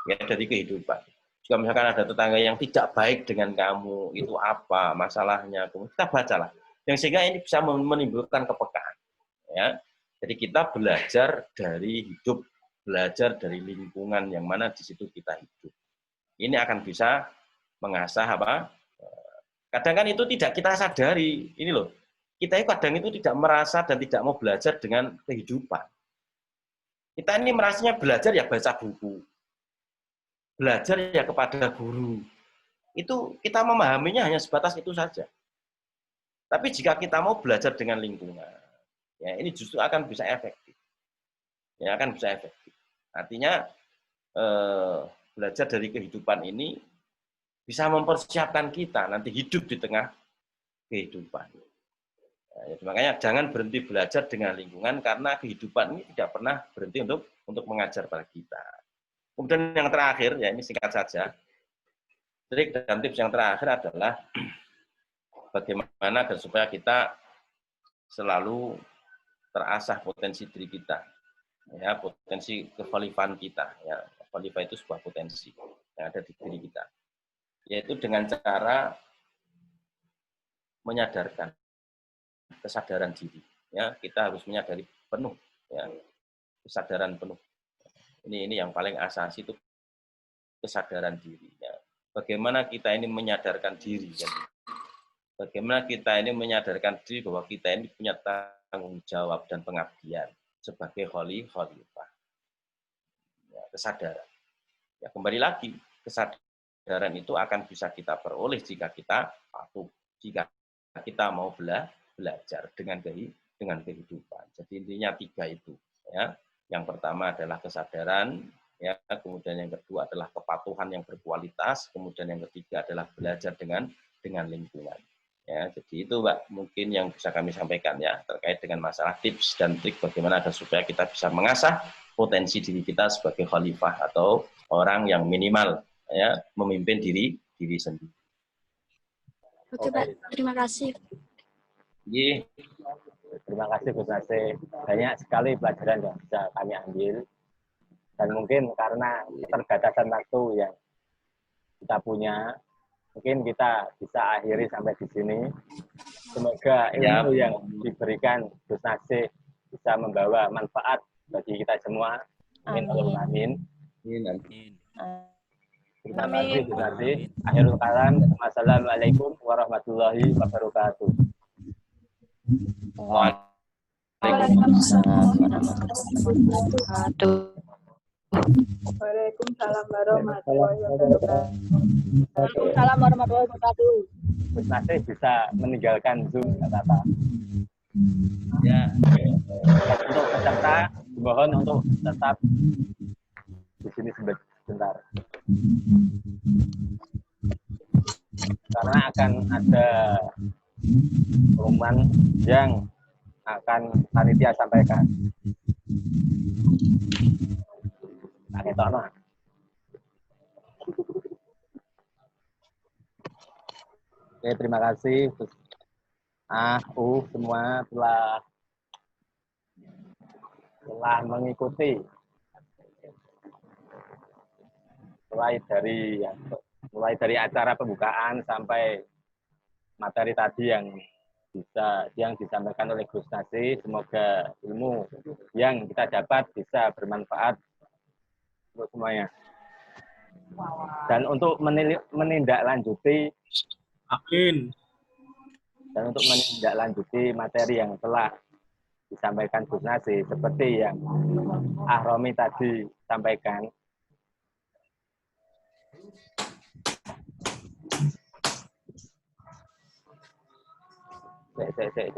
ya, dari kehidupan. Jika misalkan ada tetangga yang tidak baik dengan kamu, itu apa masalahnya? Kita bacalah. Yang sehingga ini bisa menimbulkan kepekaan. Ya. Jadi kita belajar dari hidup, belajar dari lingkungan yang mana di situ kita hidup. Ini akan bisa mengasah apa? Kadang kan itu tidak kita sadari. Ini loh, kita kadang itu tidak merasa dan tidak mau belajar dengan kehidupan. Kita ini merasanya belajar ya baca buku. Belajar ya kepada guru. Itu kita memahaminya hanya sebatas itu saja. Tapi jika kita mau belajar dengan lingkungan, ya ini justru akan bisa efektif. Ya akan bisa efektif. Artinya belajar dari kehidupan ini bisa mempersiapkan kita nanti hidup di tengah kehidupan. Ya, makanya jangan berhenti belajar dengan lingkungan karena kehidupan ini tidak pernah berhenti untuk mengajar pada kita. Kemudian yang terakhir, ya ini singkat saja. Trik dan tips yang terakhir adalah bagaimana agar supaya kita selalu terasah potensi diri kita, ya potensi kevalifan kita, ya kvalifan itu sebuah potensi yang ada di diri kita, yaitu dengan cara menyadarkan kesadaran diri, ya kita harus menyadari penuh, ya kesadaran penuh. Ini yang paling asasi itu kesadaran diri. Ya. Bagaimana kita ini menyadarkan diri, ya. Bagaimana kita ini menyadarkan diri bahwa kita ini punya tanggung jawab dan pengabdian sebagai khalifah. Ya, kesadaran. Ya, kembali lagi, kesadaran itu akan bisa kita peroleh jika kita patuh, jika kita mau belajar dengan kehidupan. Jadi intinya 3 itu. Ya. Yang pertama adalah kesadaran, ya, kemudian yang kedua adalah kepatuhan yang berkualitas, kemudian yang ketiga adalah belajar dengan lingkungan. Ya, jadi itu Mbak mungkin yang bisa kami sampaikan ya terkait dengan masalah tips dan trik bagaimana agar supaya kita bisa mengasah potensi diri kita sebagai khalifah atau orang yang minimal ya memimpin diri sendiri. Oke Pak, terima kasih. Iya. Terima kasih Gus Nasih. Banyak sekali pelajaran yang bisa kami ambil. Dan mungkin karena keterbatasan waktu yang kita punya, mungkin kita bisa akhiri sampai di sini. Semoga ilmu yang diberikan Gus Nasih bisa membawa manfaat bagi kita semua. Amin. Amin. Terima kasih Gus Nasih. Akhirul kalam. Wassalamualaikum warahmatullahi wabarakatuh. Waalaikumsalam warahmatullahi wabarakatuh. Waalaikumsalam warahmatullahi wabarakatuh. Waalaikumsalam warahmatullahi wabarakatuh. Gus Nasih bisa meninggalkan Zoom, nggak apa-apa. Ya. Untuk peserta, mohon untuk tetap di sini sebentar. Karena akan ada pengumuman yang akan panitia sampaikan. Oke, terima kasih semua telah mengikuti mulai dari acara pembukaan sampai materi tadi yang disampaikan oleh Gus Nasih. Semoga ilmu yang kita dapat bisa bermanfaat untuk semuanya. Dan untuk menindaklanjuti materi yang telah disampaikan Gus Nasih seperti yang Ahromi tadi sampaikan. Cek.